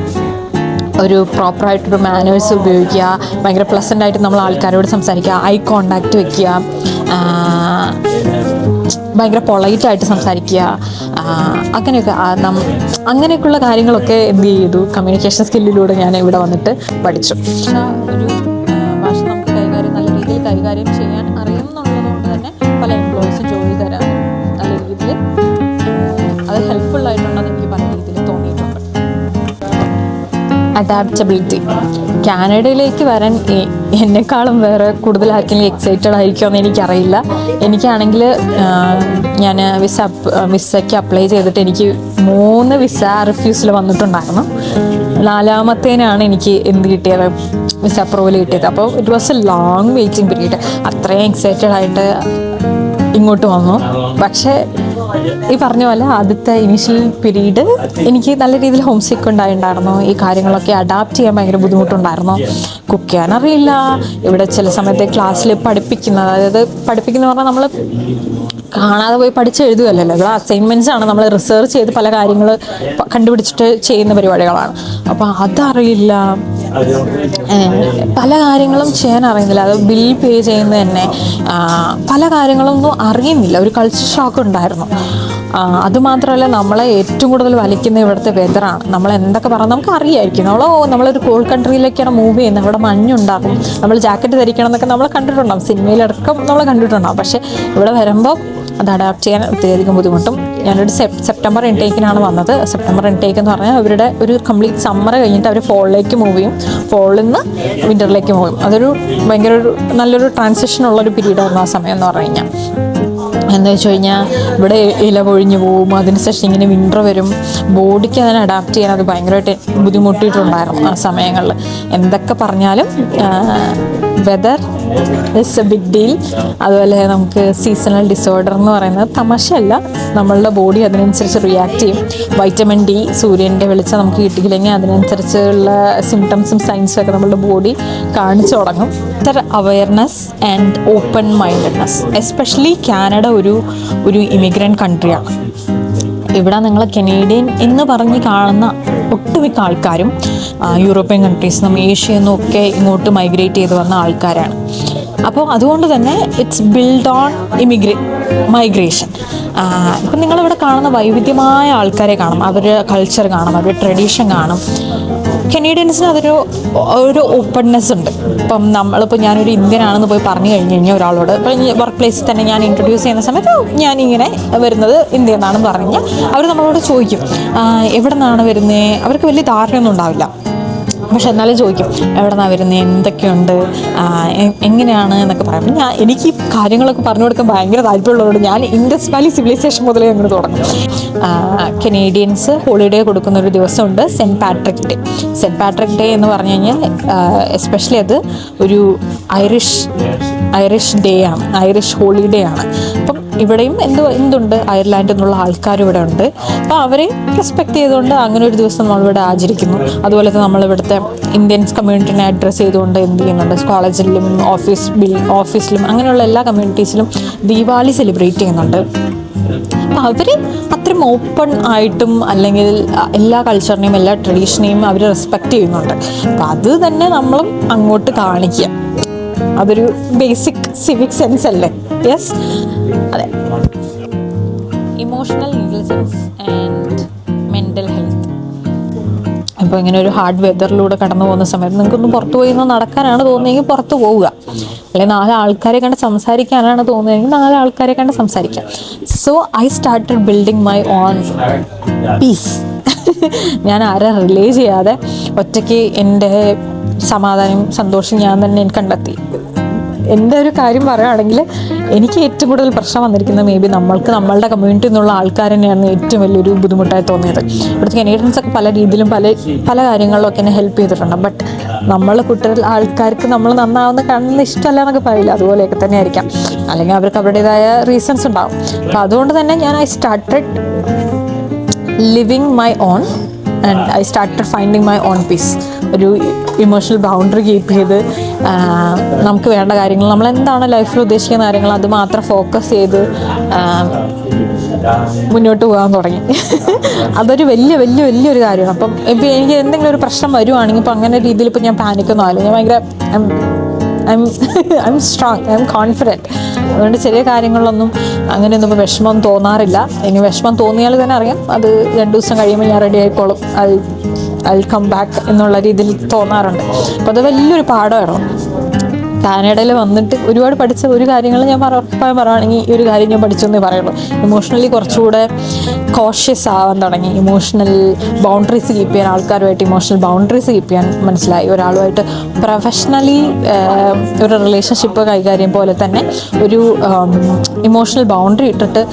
ഒരു പ്രോപ്പറായിട്ടൊരു മാനേഴ്സ് ഉപയോഗിക്കുക, ഭയങ്കര പ്ലസൻ്റായിട്ട് നമ്മൾ ആൾക്കാരോട് സംസാരിക്കുക, ഐ കോണ്ടാക്റ്റ് വയ്ക്കുക, ഭയങ്കര പൊളൈറ്റായിട്ട് സംസാരിക്കുക, അങ്ങനെയൊക്കെയുള്ള കാര്യങ്ങളൊക്കെ എന്ത് ചെയ്തു കമ്മ്യൂണിക്കേഷൻ സ്കില്ലിലൂടെ ഞാൻ ഇവിടെ വന്നിട്ട് പഠിച്ചു. ഒരു ഭാഷ നമുക്ക് നല്ല രീതിയിൽ കൈകാര്യം ചെയ്യാൻ അറിയുമെന്നുള്ളതുകൊണ്ട് തന്നെ പല എംപ്ലോയീസും ജോലി തരാൻ നല്ല രീതിയിൽ അത് ഹെൽപ്ഫുള്ളായിട്ടുണ്ടെന്ന് എനിക്ക് പല രീതിയിൽ തോന്നിയിട്ടുണ്ട്. അഡാപ്റ്റബിലിറ്റി. കാനഡയിലേക്ക് വരാൻ എന്നെക്കാളും വേറെ കൂടുതൽ ആർക്കെങ്കിലും എക്സൈറ്റഡ് ആയിരിക്കുമെന്ന് എനിക്കറിയില്ല. എനിക്കാണെങ്കിൽ ഞാൻ വിസയ്ക്ക് അപ്ലൈ ചെയ്തിട്ട് എനിക്ക് 3 വിസ റിഫ്യൂസൽ വന്നിട്ടുണ്ടായിരുന്നു. 4ാമത്തേനാണ് എനിക്ക് കിട്ടിയത്, വിസ അപ്രൂവൽ കിട്ടിയത്. അപ്പോൾ it was A long waiting period. അത്രയും എക്സൈറ്റഡ് ആയിട്ട് ഇങ്ങോട്ട് വന്നു. പക്ഷേ ഈ പറഞ്ഞ പോലെ ആദ്യത്തെ ഇനീഷ്യൽ പീരീഡ് എനിക്ക് നല്ല രീതിയിൽ ഹോം സിക്ക് ഉണ്ടായിട്ടുണ്ടായിരുന്നു. ഈ കാര്യങ്ങളൊക്കെ അഡാപ്റ്റ് ചെയ്യാൻ ഭയങ്കര ബുദ്ധിമുട്ടുണ്ടായിരുന്നു. കുക്ക് ചെയ്യാൻ അറിയില്ല. ഇവിടെ ചില സമയത്ത് ക്ലാസ്സിൽ പഠിപ്പിക്കുന്ന പറഞ്ഞാൽ നമ്മൾ കാണാതെ പോയി പഠിച്ചെഴുതുകയല്ലല്ലോ. ഇവിടെ അസൈൻമെൻറ്റ്സ് ആണ്, നമ്മൾ റിസർച്ച് ചെയ്ത് പല കാര്യങ്ങൾ കണ്ടുപിടിച്ചിട്ട് ചെയ്യുന്ന പരിപാടികളാണ്. അപ്പോൾ അതറിയില്ല. പല കാര്യങ്ങളും ചെയ്യാൻ അറിയുന്നില്ല. അത് ബിൽ പേ ചെയ്യുന്നത് തന്നെ പല കാര്യങ്ങളൊന്നും അറിയുന്നില്ല. ഒരു കൾച്ചർ ഷോക്ക് ഉണ്ടായിരുന്നു. അതുമാത്രമല്ല, നമ്മളെ ഏറ്റവും കൂടുതൽ വലിക്കുന്ന ഇവിടുത്തെ വെതറാണ്. നമ്മൾ എന്തൊക്കെ പറഞ്ഞാൽ നമുക്ക് അറിയായിരിക്കും. നമ്മളൊരു കോൾഡ് കൺട്രിയിലേക്കാണ് മൂവ് ചെയ്യുന്നത്. അവിടെ മഞ്ഞുണ്ടാകും, നമ്മൾ ജാക്കറ്റ് ധരിക്കണം എന്നൊക്കെ നമ്മൾ കണ്ടിട്ടുണ്ടാകും, സിനിമയിലടക്കം നമ്മൾ കണ്ടിട്ടുണ്ടാകും. പക്ഷേ ഇവിടെ വരുമ്പോൾ അത് അഡാപ്റ്റ് ചെയ്യാൻ ഒത്തിരിയധികം ബുദ്ധിമുട്ടും. ഞാനൊരു സെപ്റ്റംബർ ഇൻടേക്കിനാണ് വന്നത്. സെപ്റ്റംബർ ഇൻടേക്ക് എന്ന് പറഞ്ഞാൽ അവരുടെ ഒരു കംപ്ലീറ്റ് സമ്മർ കഴിഞ്ഞിട്ട് അവർ ഫോളിലേക്ക് മൂവ് ചെയ്യും, ഫോളിൽ നിന്ന് വിൻ്ററിലേക്ക് മൂവ് ചെയ്യും. അതൊരു ഭയങ്കര നല്ലൊരു ട്രാൻസിഷൻ ഉള്ളൊരു പീരീഡായിരുന്നു ആ സമയം എന്ന് പറഞ്ഞു കഴിഞ്ഞാൽ. എന്താ വെച്ച് കഴിഞ്ഞാൽ ഇവിടെ ഇല പൊഴിഞ്ഞു പോവും, അതിനുശേഷം ഇങ്ങനെ വിൻ്റർ വരും. ബോഡിക്ക് അതിനെ അഡാപ്റ്റ് ചെയ്യാൻ അത് ഭയങ്കരമായിട്ട് ബുദ്ധിമുട്ടിയിട്ടുണ്ടായിരുന്നു ആ സമയങ്ങളിൽ. എന്തൊക്കെ പറഞ്ഞാലും weather is a big deal. അതുപോലെ നമുക്ക് സീസണൽ ഡിസോർഡർ എന്ന് പറയുന്നത് തമാശയല്ല. നമ്മളുടെ ബോഡി അതിനനുസരിച്ച് റിയാക്ട് ചെയ്യും. വൈറ്റമിൻ ഡി, സൂര്യൻ്റെ വെളിച്ചം നമുക്ക് കിട്ടിയില്ലെങ്കിൽ അതിനനുസരിച്ചുള്ള സിംറ്റംസും സൈൻസും ഒക്കെ നമ്മളുടെ ബോഡി കാണിച്ചു തുടങ്ങും. Awareness and open mindedness. Especially Canada ഒരു ഇമിഗ്രൻ്റ് കൺട്രിയാണ്. ഇവിടെ നിങ്ങൾ കനേഡിയൻ എന്ന് പറഞ്ഞ് കാണുന്ന ഒട്ടുമിക്ക ആൾക്കാരും യൂറോപ്യൻ കൺട്രീസിൽ നിന്നും ഏഷ്യയിൽ നിന്നും ഒക്കെ ഇങ്ങോട്ട് മൈഗ്രേറ്റ് ചെയ്ത് വന്ന ആൾക്കാരാണ്. അപ്പോൾ അതുകൊണ്ട് തന്നെ ഇറ്റ്സ് ബിൽഡ് ഓൺ മൈഗ്രേഷൻ. ഇപ്പം നിങ്ങളിവിടെ കാണുന്ന വൈവിധ്യമായ ആൾക്കാരെ കാണും, അവരുടെ കൾച്ചർ കാണും, അവരുടെ ട്രഡീഷൻ കാണും. കനേഡിയൻസിന് ഒരു ഓപ്പൺനെസ് ഉണ്ട്. ഇപ്പം നമ്മളിപ്പോൾ ഞാനൊരു ഇന്ത്യൻ ആണെന്ന് പോയി പറഞ്ഞു കഴിഞ്ഞ് കഴിഞ്ഞാൽ ഒരാളോട്, ഇപ്പം വർക്ക് പ്ലേസിൽ തന്നെ ഞാൻ ഇൻട്രൊഡ്യൂസ് ചെയ്യുന്ന സമയത്ത് ഞാനിങ്ങനെ വരുന്നത് ഇന്ത്യ എന്നാണെന്ന് പറഞ്ഞാൽ അവർ നമ്മളോട് ചോദിക്കും എവിടെ നിന്നാണ് വരുന്നത്. അവർക്ക് വലിയ ധാരണയൊന്നും ഉണ്ടാവില്ല. പക്ഷെ എന്നാലും ചോദിക്കും എവിടെ നിന്നാണ് വരുന്നത്, എന്തൊക്കെയുണ്ട്, എങ്ങനെയാണ് എന്നൊക്കെ പറയും. എനിക്ക് ഈ കാര്യങ്ങളൊക്കെ പറഞ്ഞു കൊടുക്കാൻ ഭയങ്കര താല്പര്യമുള്ളതുകൊണ്ട് ഞാൻ ഇൻഡസ് വാലി സിവിലൈസേഷൻ മുതലേ അങ്ങോട്ട് തുടങ്ങും. കനേഡിയൻസ് ഹോളിഡേ കൊടുക്കുന്നൊരു ദിവസമുണ്ട്, സെൻറ്റ് പാട്രിക് ഡേ എന്ന് പറഞ്ഞു കഴിഞ്ഞാൽ എസ്പെഷ്യലി അത് ഒരു ഐറിഷ് ഡേ ആണ്, ഐറിഷ് ഹോളിഡേ ആണ്. അപ്പം ഇവിടെയും എന്തുണ്ട്, അയർലാൻഡിൽ നിന്നുള്ള ആൾക്കാർ ഇവിടെ ഉണ്ട്. അപ്പോൾ അവരെ റെസ്പെക്റ്റ് ചെയ്തുകൊണ്ട് അങ്ങനെ ഒരു ദിവസം നമ്മളിവിടെ ആചരിക്കുന്നു. അതുപോലെ തന്നെ നമ്മളിവിടുത്തെ ഇന്ത്യൻസ് കമ്മ്യൂണിറ്റിനെ അഡ്രസ്സ് ചെയ്തുകൊണ്ട് എന്ത് ചെയ്യുന്നുണ്ട്, കോളേജിലും ഓഫീസിലും അങ്ങനെയുള്ള എല്ലാ കമ്മ്യൂണിറ്റീസിലും ദീപാവലി സെലിബ്രേറ്റ് ചെയ്യുന്നുണ്ട്. അപ്പോൾ അവർ അത്രയും ഓപ്പൺ ആയിട്ടും അല്ലെങ്കിൽ എല്ലാ കൾച്ചറിനെയും എല്ലാ ട്രഡീഷനെയും അവർ റെസ്പെക്റ്റ് ചെയ്യുന്നുണ്ട്. അപ്പോൾ അത് തന്നെ നമ്മളും അങ്ങോട്ട് കാണിക്കുക. അതൊരു ബേസിക് സിവിക് സെൻസ് അല്ലേ? യെസ്, അതെ. Emotional intelligence and mental health. ഇപ്പോൾ ഇങ്ങനെ ഒരു ഹാർഡ് വെതറിലൂടെ കടന്നു പോകുന്ന സമയത്ത് നിങ്ങൾക്കൊന്ന് പുറത്ത് പോയി നടക്കാനാണ് തോന്നുന്നതെങ്കിൽ പുറത്ത് പോവുക, അല്ലെങ്കിൽ 4 ആൾക്കാരെ കണ്ട് സംസാരിക്കാനാണ് തോന്നുന്നതെങ്കിൽ 4 ആൾക്കാരെ കണ്ട് സംസാരിക്കാം. So I started building my own peace. ഞാൻ ആരെ റിലേ ചെയ്യാതെ ഒറ്റയ്ക്ക് എൻ്റെ സമാധാനം സന്തോഷം ഞാൻ തന്നെ കണ്ടെത്തി. എൻ്റെ ഒരു കാര്യം പറയുകയാണെങ്കിൽ എനിക്ക് ഏറ്റവും കൂടുതൽ പ്രശ്നം വന്നിരിക്കുന്നത് മേ ബി നമ്മളുടെ കമ്മ്യൂണിറ്റിയിൽ നിന്നുള്ള ആൾക്കാർ തന്നെയാണ് ഏറ്റവും വലിയൊരു ബുദ്ധിമുട്ടായി തോന്നിയത്. ഇവിടുത്തെ കനേഡിയൻസൊക്കെ പല രീതിയിലും പല കാര്യങ്ങളിലൊക്കെ എന്നെ ഹെൽപ്പ് ചെയ്തിട്ടുണ്ട്. ബട്ട് കുട്ടികൾ ആൾക്കാർക്ക് നമ്മൾ നന്നാവുന്ന കാണുന്ന ഇഷ്ടമല്ല എന്നൊക്കെ പറയില്ല, അതുപോലെയൊക്കെ തന്നെ ആയിരിക്കാം, അല്ലെങ്കിൽ അവർക്ക് അവരുടേതായ റീസൺസ് ഉണ്ടാവും. അപ്പോൾ അതുകൊണ്ട് തന്നെ I started living my own and I started finding my own peace. ഒരു ഇമോഷണൽ ബൗണ്ടറി കീപ്പ് ചെയ്ത് നമുക്ക് വേണ്ട കാര്യങ്ങൾ, നമ്മൾ എന്താണ് ലൈഫിൽ ഉദ്ദേശിക്കുന്ന കാര്യങ്ങൾ അത് മാത്രം ഫോക്കസ് ചെയ്ത് മുന്നോട്ട് പോകാൻ തുടങ്ങി. അതൊരു വലിയൊരു കാര്യമാണ്. അപ്പം ഇപ്പം എനിക്ക് എന്തെങ്കിലും ഒരു പ്രശ്നം വരുവാണെങ്കിൽ ഇപ്പം അങ്ങനെ രീതിയിൽ ഇപ്പം ഞാൻ പാനിക്കൊന്നും ആവില്ല. ഞാൻ ഭയങ്കര I M strong, I M confident. അതുകൊണ്ട് ചെറിയ കാര്യങ്ങളിലൊന്നും അങ്ങനെയൊന്നും ഇപ്പോൾ വിഷമം തോന്നാറില്ല. ഇനി വിഷമം തോന്നിയാൽ തന്നെ അറിയാം, അത് 2 ദിവസം കഴിയുമ്പോൾ ഞാൻ റെഡി ആയിക്കോളും, ഐ കം ബാക്ക് എന്നുള്ള രീതിയിൽ തോന്നാറുണ്ട്. അപ്പോൾ അത് വലിയൊരു പാഠമായിരുന്നു. കാനഡയിൽ വന്നിട്ട് ഒരുപാട് പഠിച്ച ഒരു കാര്യങ്ങൾ ഞാൻ പറയുകയാണെങ്കിൽ ഈ ഒരു കാര്യം ഞാൻ പഠിച്ചെന്നേ പറയുള്ളൂ. ഇമോഷണലി കുറച്ചുകൂടെ കോഷ്യസ് ആവാൻ തുടങ്ങി. ഇമോഷണൽ ബൗണ്ടറീസ് കീപ്പ് ചെയ്യാൻ, ആൾക്കാരുമായിട്ട് ഇമോഷണൽ ബൗണ്ടറീസ് കീപ്പ് ചെയ്യാൻ മനസ്സിലായി. ഒരാളുമായിട്ട് പ്രൊഫഷണലി ഒരു റിലേഷൻഷിപ്പ് കൈകാര്യം പോലെ തന്നെ ഒരു ഇമോഷണൽ ബൗണ്ടറി ഇട്ടിട്ട്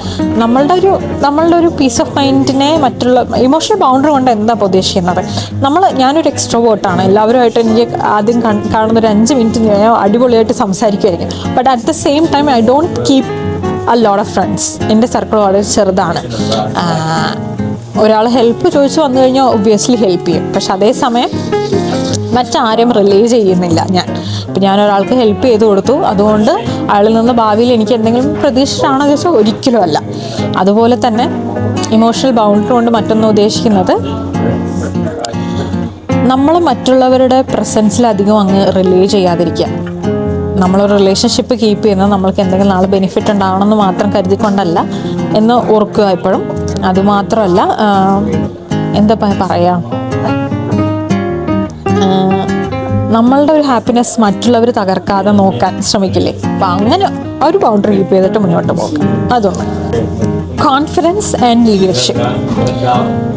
നമ്മളുടെ ഒരു പീസ് ഓഫ് മൈൻഡിനെ മറ്റുള്ള ഇമോഷണൽ ബൗണ്ടറി കൊണ്ട് എന്താ ഉദ്ദേശിക്കുന്നത്, ഞാനൊരു എക്സ്ട്രോവേർട്ടാണ്. എല്ലാവരുമായിട്ട് എനിക്ക് ആദ്യം കാണുന്നൊരു 5 മിനിറ്റ് ഞാൻ അടിപൊളിയായിട്ട് സംസാരിക്കുമായിരിക്കും. But at the same time I don't keep a lot of friends. എൻ്റെ സർക്കിൾ വളരെ ചെറുതാണ്. ഒരാൾ ഹെൽപ്പ് ചോദിച്ചു വന്നു കഴിഞ്ഞാൽ ഒബ്വിയസ്ലി ഹെൽപ്പ് ചെയ്യും. പക്ഷെ അതേസമയം മറ്റാരും റിലേ ചെയ്യുന്നില്ല. ഞാനൊരാൾക്ക് ഹെൽപ്പ് ചെയ്ത് കൊടുത്തു, അതുകൊണ്ട് അയാളിൽ നിന്ന് ഭാവിയിൽ എനിക്ക് എന്തെങ്കിലും പ്രതീക്ഷിച്ചാണോ ചോദിച്ചാൽ ഒരിക്കലും അല്ല. അതുപോലെ തന്നെ ഇമോഷണൽ ബൗണ്ടറി കൊണ്ട് മറ്റൊന്ന് ഉദ്ദേശിക്കുന്നത് നമ്മൾ മറ്റുള്ളവരുടെ പ്രസൻസിൽ അധികം അങ്ങ് റിലേ ചെയ്യാതിരിക്കുക. നമ്മളൊരു റിലേഷൻഷിപ്പ് കീപ്പ് ചെയ്യുന്നത് നമ്മൾക്ക് എന്തെങ്കിലും നാളെ ബെനിഫിറ്റ് ഉണ്ടാവണമെന്ന് മാത്രം കരുതിക്കൊണ്ടല്ല എന്ന് ഓർക്കുക എപ്പോഴും. അതുമാത്രമല്ല, എന്താ പറയുക, നമ്മളുടെ ഒരു ഹാപ്പിനെസ് മറ്റുള്ളവർ തകർക്കാതെ നോക്കാൻ ശ്രമിക്കില്ലേ. അപ്പം അങ്ങനെ ഒരു ബൗണ്ടറി കീപ്പ് ചെയ്തിട്ട് മുന്നോട്ട് പോകുക. അതൊന്ന്. കോൺഫിഡൻസ് ആൻഡ് ലീഡർഷിപ്പ്,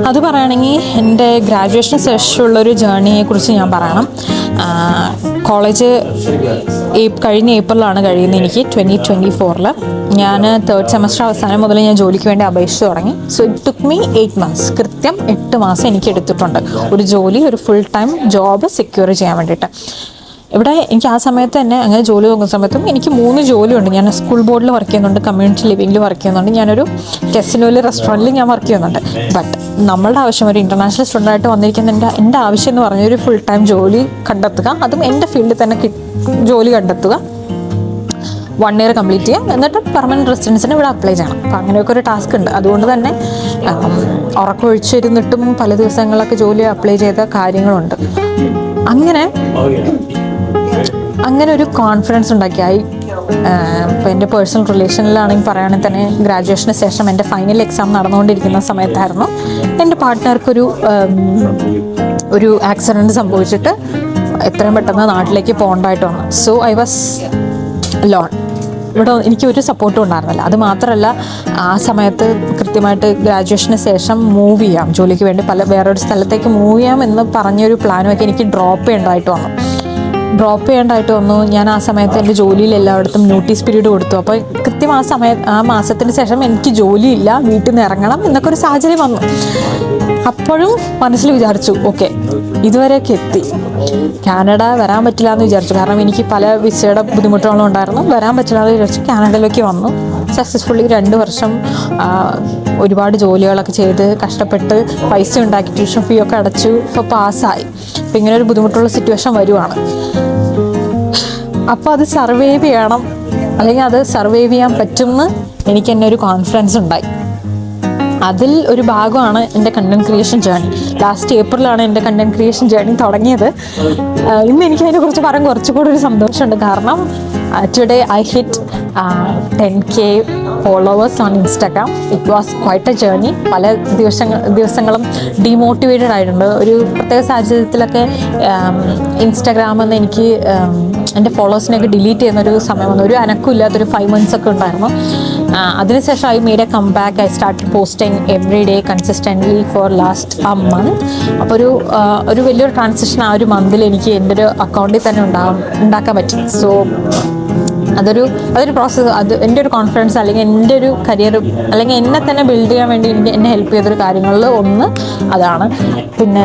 അത് പറയുകയാണെങ്കിൽ എൻ്റെ ഗ്രാജുവേഷന് ശേഷമുള്ളൊരു ജേർണിയെ കുറിച്ച് ഞാൻ പറയണം. കോളേജ് കഴിഞ്ഞ ഏപ്രിലാണ് കഴിയുന്നത് എനിക്ക് 2024. ഞാൻ 3rd സെമസ്റ്റർ അവസാനം മുതൽ ഞാൻ ജോലിക്ക് വേണ്ടി അപേക്ഷിച്ച് തുടങ്ങി. So it took me 8 months. കൃത്യം 8 മാസം എനിക്ക് എടുത്തിട്ടുണ്ട് ഒരു ജോലി, ഒരു ഫുൾ ടൈം ജോബ് സെക്യൂർ ചെയ്യാൻ വേണ്ടിയിട്ട്. ഇവിടെ എനിക്ക് ആ സമയത്ത് തന്നെ അങ്ങനെ ജോലി നോക്കുന്ന സമയത്തും എനിക്ക് 3 ജോലിയുണ്ട്. ഞാൻ സ്കൂൾ ബോർഡിൽ വർക്ക് ചെയ്യുന്നുണ്ട്, കമ്മ്യൂണിറ്റി ലിവിങ്ങിൽ വർക്ക് ചെയ്യുന്നുണ്ട്, ഞാനൊരു കെസിനോയിൽ റെസ്റ്റോറൻറ്റിൽ ഞാൻ വർക്ക് ചെയ്യുന്നുണ്ട്. ബട്ട് നമ്മളുടെ ആവശ്യം, ഒരു ഇൻ്റർനാഷണൽ സ്റ്റുഡൻ്റായിട്ട് വന്നിരിക്കുന്ന എൻ്റെ ആവശ്യം എന്ന് പറഞ്ഞാൽ ഒരു ഫുൾ ടൈം ജോലി കണ്ടെത്തുക, അതും എൻ്റെ ഫീൽഡിൽ തന്നെ ജോലി കണ്ടെത്തുക, 1 year കംപ്ലീറ്റ് ചെയ്യുക, എന്നിട്ട് പെർമനൻറ്റ് റെസിഡൻസിന് ഇവിടെ അപ്ലൈ ചെയ്യണം. അപ്പം അങ്ങനെയൊക്കെ ഒരു ടാസ്ക് ഉണ്ട്. അതുകൊണ്ട് തന്നെ ഉറക്കമൊഴിച്ചിരുന്നിട്ടും പല ദിവസങ്ങളിലൊക്കെ ജോലി അപ്ലൈ ചെയ്ത കാര്യങ്ങളുണ്ട്. അങ്ങനെ ഒരു കോൺഫിഡൻസ് ഉണ്ടാക്കിയായി. ഇപ്പോൾ എൻ്റെ പേഴ്സണൽ റിലേഷനിലാണെങ്കിൽ പറയുകയാണെങ്കിൽ തന്നെ ഗ്രാജുവേഷന് ശേഷം എൻ്റെ ഫൈനൽ എക്സാം നടന്നുകൊണ്ടിരിക്കുന്ന സമയത്തായിരുന്നു എൻ്റെ പാർട്ട്ണർക്കൊരു ആക്സിഡൻറ്റ് സംഭവിച്ചിട്ട് എത്രയും പെട്ടെന്ന് നാട്ടിലേക്ക് പോകേണ്ടതായിട്ട് വന്നു. So I was loan. ഇവിടെ എനിക്കൊരു സപ്പോർട്ടും ഉണ്ടായിരുന്നില്ല. അത് മാത്രമല്ല, ആ സമയത്ത് കൃത്യമായിട്ട് ഗ്രാജുവേഷന് ശേഷം മൂവ് ചെയ്യാം, ജോലിക്ക് വേണ്ടി വേറൊരു സ്ഥലത്തേക്ക് മൂവ് ചെയ്യാം എന്ന് പറഞ്ഞൊരു പ്ലാനുമൊക്കെ എനിക്ക് ഡ്രോപ്പ് ചെയ്യേണ്ടതായിട്ട് വന്നു. ഞാൻ ആ സമയത്ത് എൻ്റെ ജോലിയിൽ എല്ലായിടത്തും നോട്ടീസ് പീരീഡ് കൊടുത്തു. അപ്പോൾ കൃത്യം ആ മാസത്തിന് ശേഷം എനിക്ക് ജോലിയില്ല, വീട്ടിൽ നിന്ന് ഇറങ്ങണം എന്നൊക്കെ ഒരു സാഹചര്യം വന്നു. അപ്പോഴും മനസ്സിൽ വിചാരിച്ചു, ഓക്കെ ഇതുവരെയൊക്കെ എത്തി, കാനഡ വരാൻ പറ്റില്ല എന്ന് വിചാരിച്ചു. കാരണം എനിക്ക് പല വിസയുടെ ബുദ്ധിമുട്ടുകളും ഉണ്ടായിരുന്നു. വരാൻ പറ്റില്ല എന്ന് വിചാരിച്ചു കാനഡയിലേക്ക് വന്നു. സക്സസ്ഫുള്ളി 2 വർഷം ഒരുപാട് ജോലികളൊക്കെ ചെയ്ത് കഷ്ടപ്പെട്ട് പൈസ ഉണ്ടാക്കി ട്യൂഷൻ ഫീ ഒക്കെ അടച്ചു. ഇപ്പോൾ പാസ്സായി. അപ്പം ഇങ്ങനെ ഒരു ബുദ്ധിമുട്ടുള്ള സിറ്റുവേഷൻ വരുവാണ്. അപ്പോൾ അത് സർവൈവ് ചെയ്യണം, അല്ലെങ്കിൽ അത് സർവൈവ് ചെയ്യാൻ പറ്റുമെന്ന് എനിക്ക് തന്നെ ഒരു കോൺഫിഡൻസ് ഉണ്ടായി. അതിൽ ഒരു ഭാഗമാണ് എൻ്റെ കണ്ടന്റ് ക്രിയേഷൻ ജേർണി. ലാസ്റ്റ് ഏപ്രിലാണ് എൻ്റെ കണ്ടന്റ് ക്രിയേഷൻ ജേർണി തുടങ്ങിയത്. ഇന്ന് എനിക്ക് അതിനെക്കുറിച്ച് പറയാൻ കുറച്ചുകൂടി ഒരു സന്തോഷമുണ്ട്. കാരണം today I hit 10K followers on Instagram. It was quite A journey. പല ദിവസങ്ങളും ഡീമോട്ടിവേറ്റഡ് ആയിട്ടുണ്ട്. ഒരു പ്രത്യേക സാഹചര്യത്തിലൊക്കെ ഇൻസ്റ്റാഗ്രാമിൽ നിന്ന് എനിക്ക് എൻ്റെ ഫോളോവേഴ്സിനെയൊക്കെ ഡിലീറ്റ് ചെയ്യുന്നൊരു സമയം വന്നു. ഒരു അനക്കമില്ലാത്തൊരു 5 months ഒക്കെ ഉണ്ടായിരുന്നു. അതിനുശേഷം I made a come back. ഐ start posting every day consistently for last a month. അപ്പോൾ ഒരു വലിയൊരു ട്രാൻസിഷൻ ആ ഒരു മന്തിൽ എനിക്ക് എൻ്റെ ഒരു അക്കൗണ്ടിൽ തന്നെ ഉണ്ടാക്കാൻ പറ്റി. സോ അതൊരു പ്രോസസ്സ്. അത് എൻ്റെ ഒരു കോൺഫിഡൻസ്, അല്ലെങ്കിൽ എൻ്റെ ഒരു കരിയർ, അല്ലെങ്കിൽ എന്നെ തന്നെ ബിൽഡ് ചെയ്യാൻ വേണ്ടി എന്നെ ഹെൽപ്പ് ചെയ്തൊരു കാര്യങ്ങളിൽ ഒന്ന് അതാണ്. പിന്നെ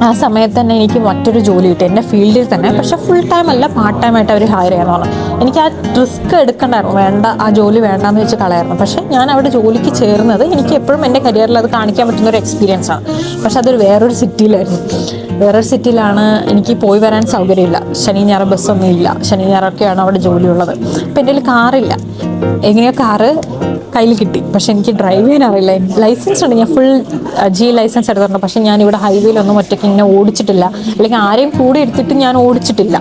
ആ സമയത്ത് തന്നെ എനിക്ക് മറ്റൊരു ജോലി കിട്ടി എൻ്റെ ഫീൽഡിൽ തന്നെ. പക്ഷേ ഫുൾ ടൈം അല്ല, പാർട്ട് ടൈം ആയിട്ട് അവർ ഹയർ ചെയ്യാന്ന് പറഞ്ഞു. എനിക്ക് ആ റിസ്ക് എടുക്കണ്ടായിരുന്നു, ആ ജോലി വേണ്ടാന്ന് വെച്ച് കളയായിരുന്നു. പക്ഷേ ഞാൻ അവിടെ ജോലിക്ക് ചേർന്നത് എനിക്ക് എപ്പോഴും എൻ്റെ കരിയറിൽ അത് കാണിക്കാൻ പറ്റുന്നൊരു എക്സ്പീരിയൻസാണ്. പക്ഷെ അതൊരു വേറൊരു സിറ്റിയിലായിരുന്നു. വേറൊരു സിറ്റിയിലാണ്, എനിക്ക് പോയി വരാൻ സൗകര്യമില്ല. ശനി ഞായർ ബസ്സൊന്നും ഇല്ല. ശനി ഞായറൊക്കെയാണ് അവിടെ ജോലിയുള്ളത്. അപ്പം എൻ്റെ കയ്യിൽ കാറില്ല. എങ്ങനെയോ കാറ് കയ്യിൽ കിട്ടി. പക്ഷെ എനിക്ക് ഡ്രൈവ് ചെയ്യാൻ അറിയില്ല. ലൈസൻസ് ഉണ്ട്, ഞാൻ ഫുൾ G ലൈസൻസ് എടുത്തിട്ടുണ്ട്. പക്ഷെ ഞാനിവിടെ ഹൈവേയിലൊന്നും ഒറ്റയ്ക്ക് ഇങ്ങനെ ഓടിച്ചിട്ടില്ല, അല്ലെങ്കിൽ ആരെയും കൂടെ എടുത്തിട്ട് ഞാൻ ഓടിച്ചിട്ടില്ല.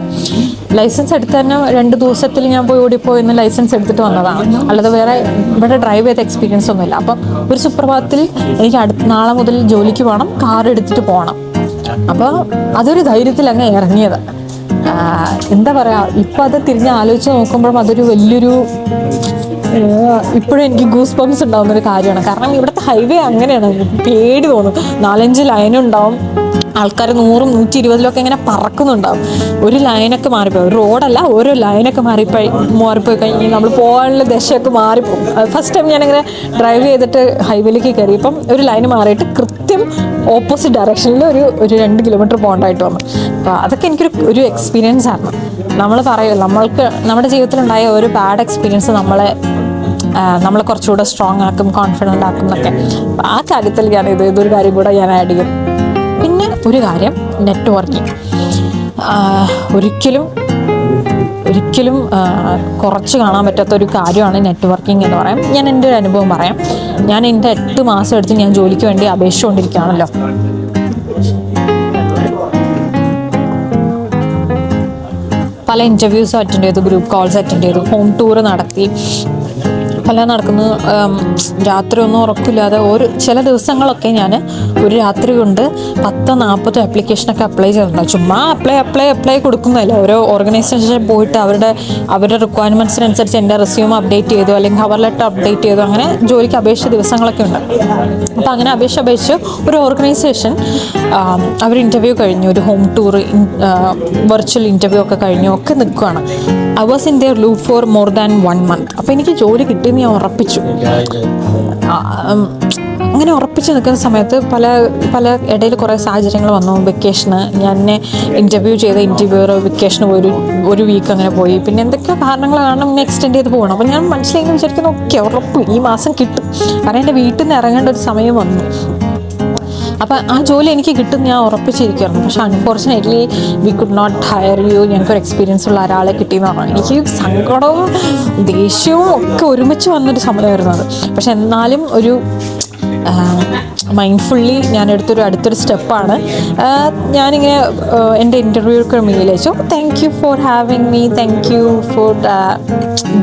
ലൈസൻസ് എടുത്ത് തന്നെ 2 ദിവസത്തിൽ ഞാൻ ഓടിപ്പോയിന്ന് ലൈസൻസ് എടുത്തിട്ട് വന്നതാണ്. അല്ലാതെ വേറെ ഇവിടെ ഡ്രൈവ് ചെയ്ത എക്സ്പീരിയൻസ് ഒന്നുമില്ല. അപ്പം ഒരു സുപ്രഭാതത്തിൽ എനിക്ക് നാളെ മുതൽ ജോലിക്ക് പോകണം, കാർ എടുത്തിട്ട് പോകണം. അപ്പോൾ അതൊരു ധൈര്യത്തിൽ അങ്ങ് ഇറങ്ങിയത്. എന്താ പറയുക, ഇപ്പം അത് തിരിഞ്ഞ് ആലോചിച്ച് നോക്കുമ്പോഴും അതൊരു വലിയൊരു, ഇപ്പോഴും എനിക്ക് ഗൂസ് ബംസ് ഉണ്ടാകുന്നൊരു കാര്യമാണ്. കാരണം ഇവിടുത്തെ ഹൈവേ അങ്ങനെയാണ്, പേടി തോന്നും. 4-5 ലൈനുണ്ടാവും. ആൾക്കാർ 100-120 ഇങ്ങനെ പറക്കുന്നുണ്ടാവും. ഒരു ലൈനൊക്കെ മാറിപ്പോയി, ഒരു റോഡല്ല, ഓരോ ലൈനൊക്കെ മാറിപ്പോയി കഴിഞ്ഞ് നമ്മൾ പോകാനുള്ള ദശയൊക്കെ മാറിപ്പോകും. ഫസ്റ്റ് ടൈം ഞാനിങ്ങനെ ഡ്രൈവ് ചെയ്തിട്ട് ഹൈവേയിലേക്ക് കയറിയപ്പം ഒരു ലൈന് മാറിയിട്ട് കൃത്യം ഓപ്പോസിറ്റ് ഡയറക്ഷനിൽ ഒരു 2 കിലോമീറ്റർ പോകേണ്ടതായിട്ട് വന്നു. അപ്പോൾ അതൊക്കെ എനിക്കൊരു എക്സ്പീരിയൻസ് ആയിരുന്നു. നമ്മൾ പറയും, നമ്മുടെ ജീവിതത്തിലുണ്ടായ ഒരു ബാഡ് എക്സ്പീരിയൻസ് നമ്മളെ കുറച്ചുകൂടെ സ്ട്രോങ് ആക്കും, കോൺഫിഡൻ്റ് ആക്കും എന്നൊക്കെ. ആ കാര്യത്തിൽ ഇതൊരു കാര്യം കൂടെ ഞാൻ ആഡ് ചെയ്യും. പിന്നെ ഒരു കാര്യം, നെറ്റ്വർക്കിംഗ്. ഒരിക്കലും കുറച്ച് കാണാൻ പറ്റാത്ത ഒരു കാര്യമാണ് നെറ്റ്വർക്കിംഗ് എന്ന് പറയാം. ഞാൻ എൻ്റെ ഒരു അനുഭവം പറയാം. ഞാൻ എൻ്റെ 8 മാസം എടുത്ത് ഞാൻ ജോലിക്ക് വേണ്ടി അപേക്ഷിച്ചുകൊണ്ടിരിക്കുകയാണല്ലോ. പല ഇൻ്റർവ്യൂസും അറ്റൻഡ് ചെയ്തു, ഗ്രൂപ്പ് കോൾസ് അറ്റൻഡ് ചെയ്തു, ഹോം ടൂർ നടത്തി, പല നടക്കുന്നു. രാത്രി ഒന്നും ഉറക്കില്ലാതെ ചില ദിവസങ്ങളൊക്കെ ഞാൻ ഒരു രാത്രി കൊണ്ട് 10-40 ആപ്ലിക്കേഷനൊക്കെ അപ്ലൈ ചെയ്തിട്ടുണ്ട്. ചുമ്മാ അപ്ലൈ കൊടുക്കുന്നതല്ല, ഓരോ ഓർഗനൈസേഷൻ പോയിട്ട് അവരുടെ റിക്വയർമെൻറ്റ്സിനനുസരിച്ച് എൻ്റെ റെസ്യൂം അപ്ഡേറ്റ് ചെയ്തു, അല്ലെങ്കിൽ കവർ ലെറ്റർ അപ്ഡേറ്റ് ചെയ്തു, അങ്ങനെ ജോലിക്ക് അപേക്ഷിച്ച ദിവസങ്ങളൊക്കെ ഉണ്ട്. അപ്പോൾ അങ്ങനെ അപേക്ഷിച്ച് ഒരു ഓർഗനൈസേഷൻ അവർ ഇൻ്റർവ്യൂ കഴിഞ്ഞു, ഒരു ഹോം ടൂർ വെർച്വൽ ഇൻ്റർവ്യൂ ഒക്കെ കഴിഞ്ഞു, ഒക്കെ നിൽക്കുകയാണ്. I was in there loop for more than 1 month. അപ്പോൾ എനിക്ക് ജോലി കിട്ടിയെന്ന് ഞാൻ ഉറപ്പിച്ചു. അങ്ങനെ ഉറപ്പിച്ച് നിൽക്കുന്ന സമയത്ത് പല ഇടയിൽ കുറേ സാഹചര്യങ്ങൾ വന്നു. വെക്കേഷന് ഞാൻ ഇൻ്റർവ്യൂ ചെയ്ത ഇൻ്റർവ്യൂവർ വെക്കേഷന് ഒരു വീക്ക് അങ്ങനെ പോയി. പിന്നെ എന്തൊക്കെയോ കാരണങ്ങൾ കാരണം ഇങ്ങനെ എക്സ്റ്റെൻഡ് ചെയ്ത് പോകണം. അപ്പോൾ ഞാൻ മനസ്സിലാക്കി വിചാരിക്കുന്നു, ഓക്കെ ഉറപ്പ് ഈ മാസം കിട്ടും, കാരണം എൻ്റെ വീട്ടിൽ നിന്ന് ഇറങ്ങേണ്ട ഒരു സമയം വന്നു. അപ്പം ആ ജോലി എനിക്ക് കിട്ടും ഞാൻ ഉറപ്പിച്ചിരിക്കുമായിരുന്നു. പക്ഷെ unfortunately we could not hire you. ഞങ്ങൾക്കൊരു എക്സ്പീരിയൻസ് ഉള്ള ഒരാളെ കിട്ടിയെന്ന് പറഞ്ഞു. എനിക്ക് സങ്കടവും ദേഷ്യവും ഒക്കെ ഒരുമിച്ച് വന്നൊരു സമയമായിരുന്നു അത്. പക്ഷെ എന്നാലും ഒരു മൈൻഡ്ഫുള്ളി ഞാൻ അടുത്തൊരു സ്റ്റെപ്പാണ്. ഞാനിങ്ങനെ എൻ്റെ ഇൻ്റർവ്യൂക്ക് മെയിൽ അയച്ചു, thank you for having me, thank you for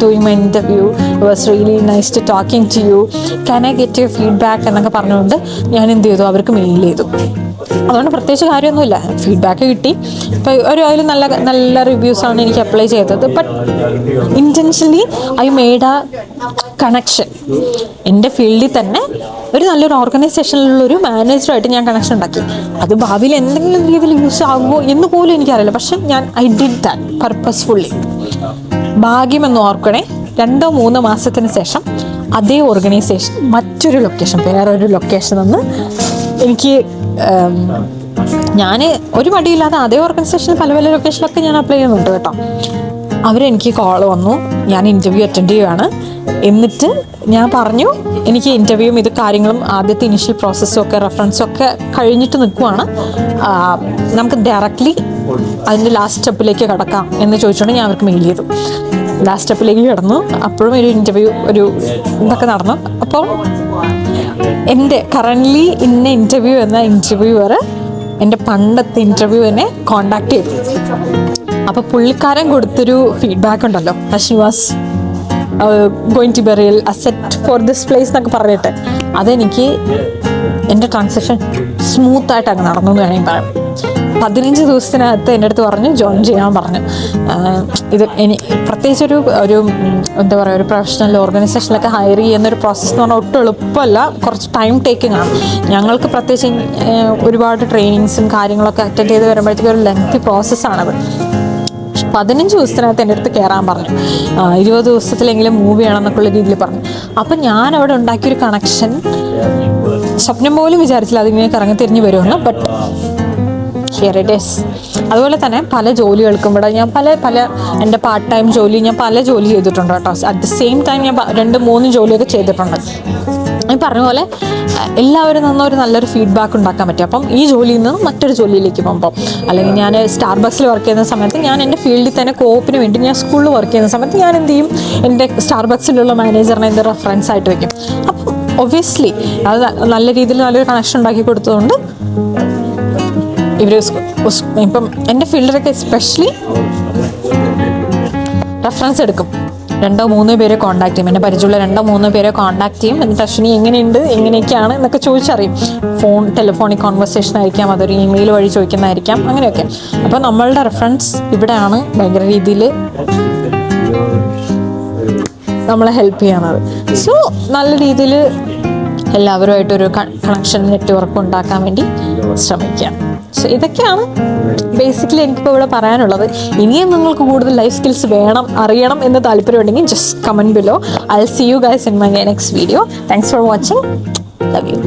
doing my interview, it was really nice to talking to you, can I get your feedback എന്നൊക്കെ പറഞ്ഞുകൊണ്ട് ഞാൻ എന്ത് ചെയ്തു, അവർക്ക് മെയിൽ ചെയ്തു. അതുകൊണ്ട് പ്രത്യേകിച്ച് കാര്യമൊന്നുമില്ല, ഫീഡ്ബാക്ക് കിട്ടി. ഇപ്പോൾ അതിൽ നല്ല റിവ്യൂസാണ് എനിക്ക് അപ്ലൈ ചെയ്തത്. But intentionally I made A connection. എൻ്റെ ഫീൽഡിൽ തന്നെ ഒരു നല്ലൊരു ഓർഗനൈസേഷനിലുള്ളൊരു മാനേജറുമായിട്ട് ഞാൻ കണക്ഷൻ ഉണ്ടാക്കി. അത് ഭാവിയിൽ എന്തെങ്കിലും രീതിയിൽ യൂസ് ആകുമോ എന്ന് പോലും എനിക്കറിയില്ല. പക്ഷെ ഐ ഡിഡ് ദാറ്റ് പർപ്പസ്ഫുള്ളി. ഭാഗ്യമെന്ന് ഓർക്കണേ, 2-3 മാസത്തിന് ശേഷം അതേ ഓർഗനൈസേഷൻ വേറൊരു ലൊക്കേഷൻ നിന്ന് എനിക്ക് ഞാൻ ഒരു മടിയില്ലാതെ അതേ ഓർഗനൈസേഷനിൽ പല ലൊക്കേഷനിലൊക്കെ ഞാൻ അപ്ലൈ ചെയ്യുന്നുണ്ട് കേട്ടോ. അവരെനിക്ക് കോൾ വന്നു, ഞാൻ ഇൻ്റർവ്യൂ അറ്റൻഡ് ചെയ്യുകയാണ്. എന്നിട്ട് ഞാൻ പറഞ്ഞു, എനിക്ക് ഇൻ്റർവ്യൂവും ഇത് കാര്യങ്ങളും ആദ്യത്തെ ഇനിഷ്യൽ പ്രോസസ്സും ഒക്കെ റെഫറൻസും ഒക്കെ കഴിഞ്ഞിട്ട് നിൽക്കുവാണ്, നമുക്ക് ഡയറക്റ്റ്ലി അതിൻ്റെ ലാസ്റ്റ് സ്റ്റെപ്പിലേക്ക് കടക്കാം എന്ന് ചോദിച്ചുകൊണ്ട് ഞാൻ അവർക്ക് മെയിൽ ചെയ്തു. ലാസ്റ്റ് സ്റ്റെപ്പിലേക്ക് കിടന്നു. അപ്പോഴും ഒരു ഇൻ്റർവ്യൂ ഇതൊക്കെ നടന്നു. അപ്പോൾ എൻ്റെ കറൻ്റ്ലി ഇന്ന ഇൻ്റർവ്യൂ എന്ന ഇൻ്റർവ്യൂവർ എൻ്റെ പണ്ടത്തെ ഇൻ്റർവ്യൂവിനെ കോണ്ടാക്ട് ചെയ്തു. അപ്പോൾ പുള്ളിക്കാരൻ കൊടുത്തൊരു ഫീഡ്ബാക്ക് ഉണ്ടല്ലോ, she was going to be real asset for this place എന്നൊക്കെ പറഞ്ഞിട്ട്, അതെനിക്ക് എൻ്റെ ട്രാൻസാക്ഷൻ സ്മൂത്തായിട്ട് അങ്ങ് നടന്നു എന്ന് വേണമെങ്കിൽ പറയാം. 15 ദിവസത്തിനകത്ത് എൻ്റെ അടുത്ത് പറഞ്ഞു ജോയിൻ ചെയ്യാൻ പറഞ്ഞു. ഇത് പ്രത്യേകിച്ച് ഒരു എന്താ പറയുക, ഒരു പ്രൊഫഷണൽ ഓർഗനൈസേഷനിലൊക്കെ ഹയർ ചെയ്യുന്നൊരു പ്രോസസ്സ് എന്ന് പറഞ്ഞാൽ ഒട്ടും എളുപ്പമല്ല, കുറച്ച് ടൈം ടേക്കിംഗ് ആണ്. ഞങ്ങൾക്ക് പ്രത്യേകിച്ച് ഒരുപാട് ട്രെയിനിങ്സും കാര്യങ്ങളൊക്കെ അറ്റൻഡ് ചെയ്ത് വരുമ്പോഴത്തേക്കും ഒരു ലെങ്തി പ്രോസസ്സാണത്. 15 ദിവസത്തിനകത്ത് എൻ്റെ അടുത്ത് കയറാൻ പറഞ്ഞു, 20 ദിവസത്തിലെങ്കിലും മൂവ് ചെയ്യണമെന്നൊക്കെയുള്ള രീതിയിൽ പറഞ്ഞു. അപ്പം ഞാൻ അവിടെ ഉണ്ടാക്കിയൊരു കണക്ഷൻ സ്വപ്നം പോലും വിചാരിച്ചില്ല അതിങ്ങനെ കറങ്ങി തിരിഞ്ഞ് വരുമെന്ന്. But here it is. അതുപോലെ തന്നെ പല ജോലികൾക്കും ഇവിടെ ഞാൻ പല എൻ്റെ പാർട്ട് ടൈം ജോലി ഞാൻ പല ജോലി ചെയ്തിട്ടുണ്ട് കേട്ടോ. അറ്റ് ദ സെയിം ടൈം ഞാൻ 2-3 ജോലിയൊക്കെ ചെയ്തിട്ടുണ്ട്. ഈ പറഞ്ഞ പോലെ എല്ലാവരും നിന്നൊരു നല്ലൊരു ഫീഡ്ബാക്ക് ഉണ്ടാക്കാൻ പറ്റും. അപ്പം ഈ ജോലിയിൽ നിന്ന് മറ്റൊരു ജോലിയിലേക്ക് പോകുമ്പോൾ, അല്ലെങ്കിൽ ഞാൻ സ്റ്റാർബക്സിൽ വർക്ക് ചെയ്യുന്ന സമയത്ത് ഞാൻ എൻ്റെ ഫീൽഡിൽ തന്നെ കോപ്പിന് വേണ്ടി ഞാൻ സ്കൂളിൽ വർക്ക് ചെയ്യുന്ന സമയത്ത് ഞാൻ എന്ത് ചെയ്യും, എൻ്റെ സ്റ്റാർബക്സിലുള്ള മാനേജറിനെ എൻ്റെ റെഫറൻസ് ആയിട്ട് വയ്ക്കും. അപ്പം ഒബ്വിയസ്ലി അത് നല്ല രീതിയിൽ നല്ലൊരു കണക്ഷൻ ഉണ്ടാക്കി കൊടുത്തതുകൊണ്ട് ഇവർ ഇപ്പം എൻ്റെ ഫീൽഡിലൊക്കെ എസ്പെഷ്യലി റെഫറൻസ് എടുക്കും. 2-3 പേരെ കോൺടാക്ട് ചെയ്യും, എൻ്റെ പരിചയമുള്ള 2-3 പേരെ കോൺടാക്ട് ചെയ്യും. എന്നിട്ട് അശ്വിനി എങ്ങനെയുണ്ട്, എങ്ങനെയൊക്കെയാണ് എന്നൊക്കെ ചോദിച്ചറിയും. ടെലിഫോണിക് കോൺവെർസേഷൻ ആയിരിക്കാം, അതൊരു ഇമെയിൽ വഴി ചോദിക്കുന്നതായിരിക്കാം, അങ്ങനെയൊക്കെ. അപ്പോൾ നമ്മളുടെ റെഫറൻസ് ഇവിടെയാണ് ഭയങ്കര രീതിയിൽ നമ്മളെ ഹെൽപ്പ് ചെയ്യണത്. സോ നല്ല രീതിയിൽ എല്ലാവരുമായിട്ടൊരു കണക്ഷൻ നെറ്റ്വർക്ക് ഉണ്ടാക്കാൻ വേണ്ടി ശ്രമിക്കാം. സോ ഇതൊക്കെയാണ് ബേസിക്കലി എനിക്കിപ്പോൾ ഇവിടെ പറയാനുള്ളത്. ഇനിയും നിങ്ങൾക്ക് കൂടുതൽ ലൈഫ് സ്കിൽസ് അറിയണം എന്ന് താല്പര്യമുണ്ടെങ്കിൽ just comment below. I will see you guys in my next video. Thanks for watching. Love U.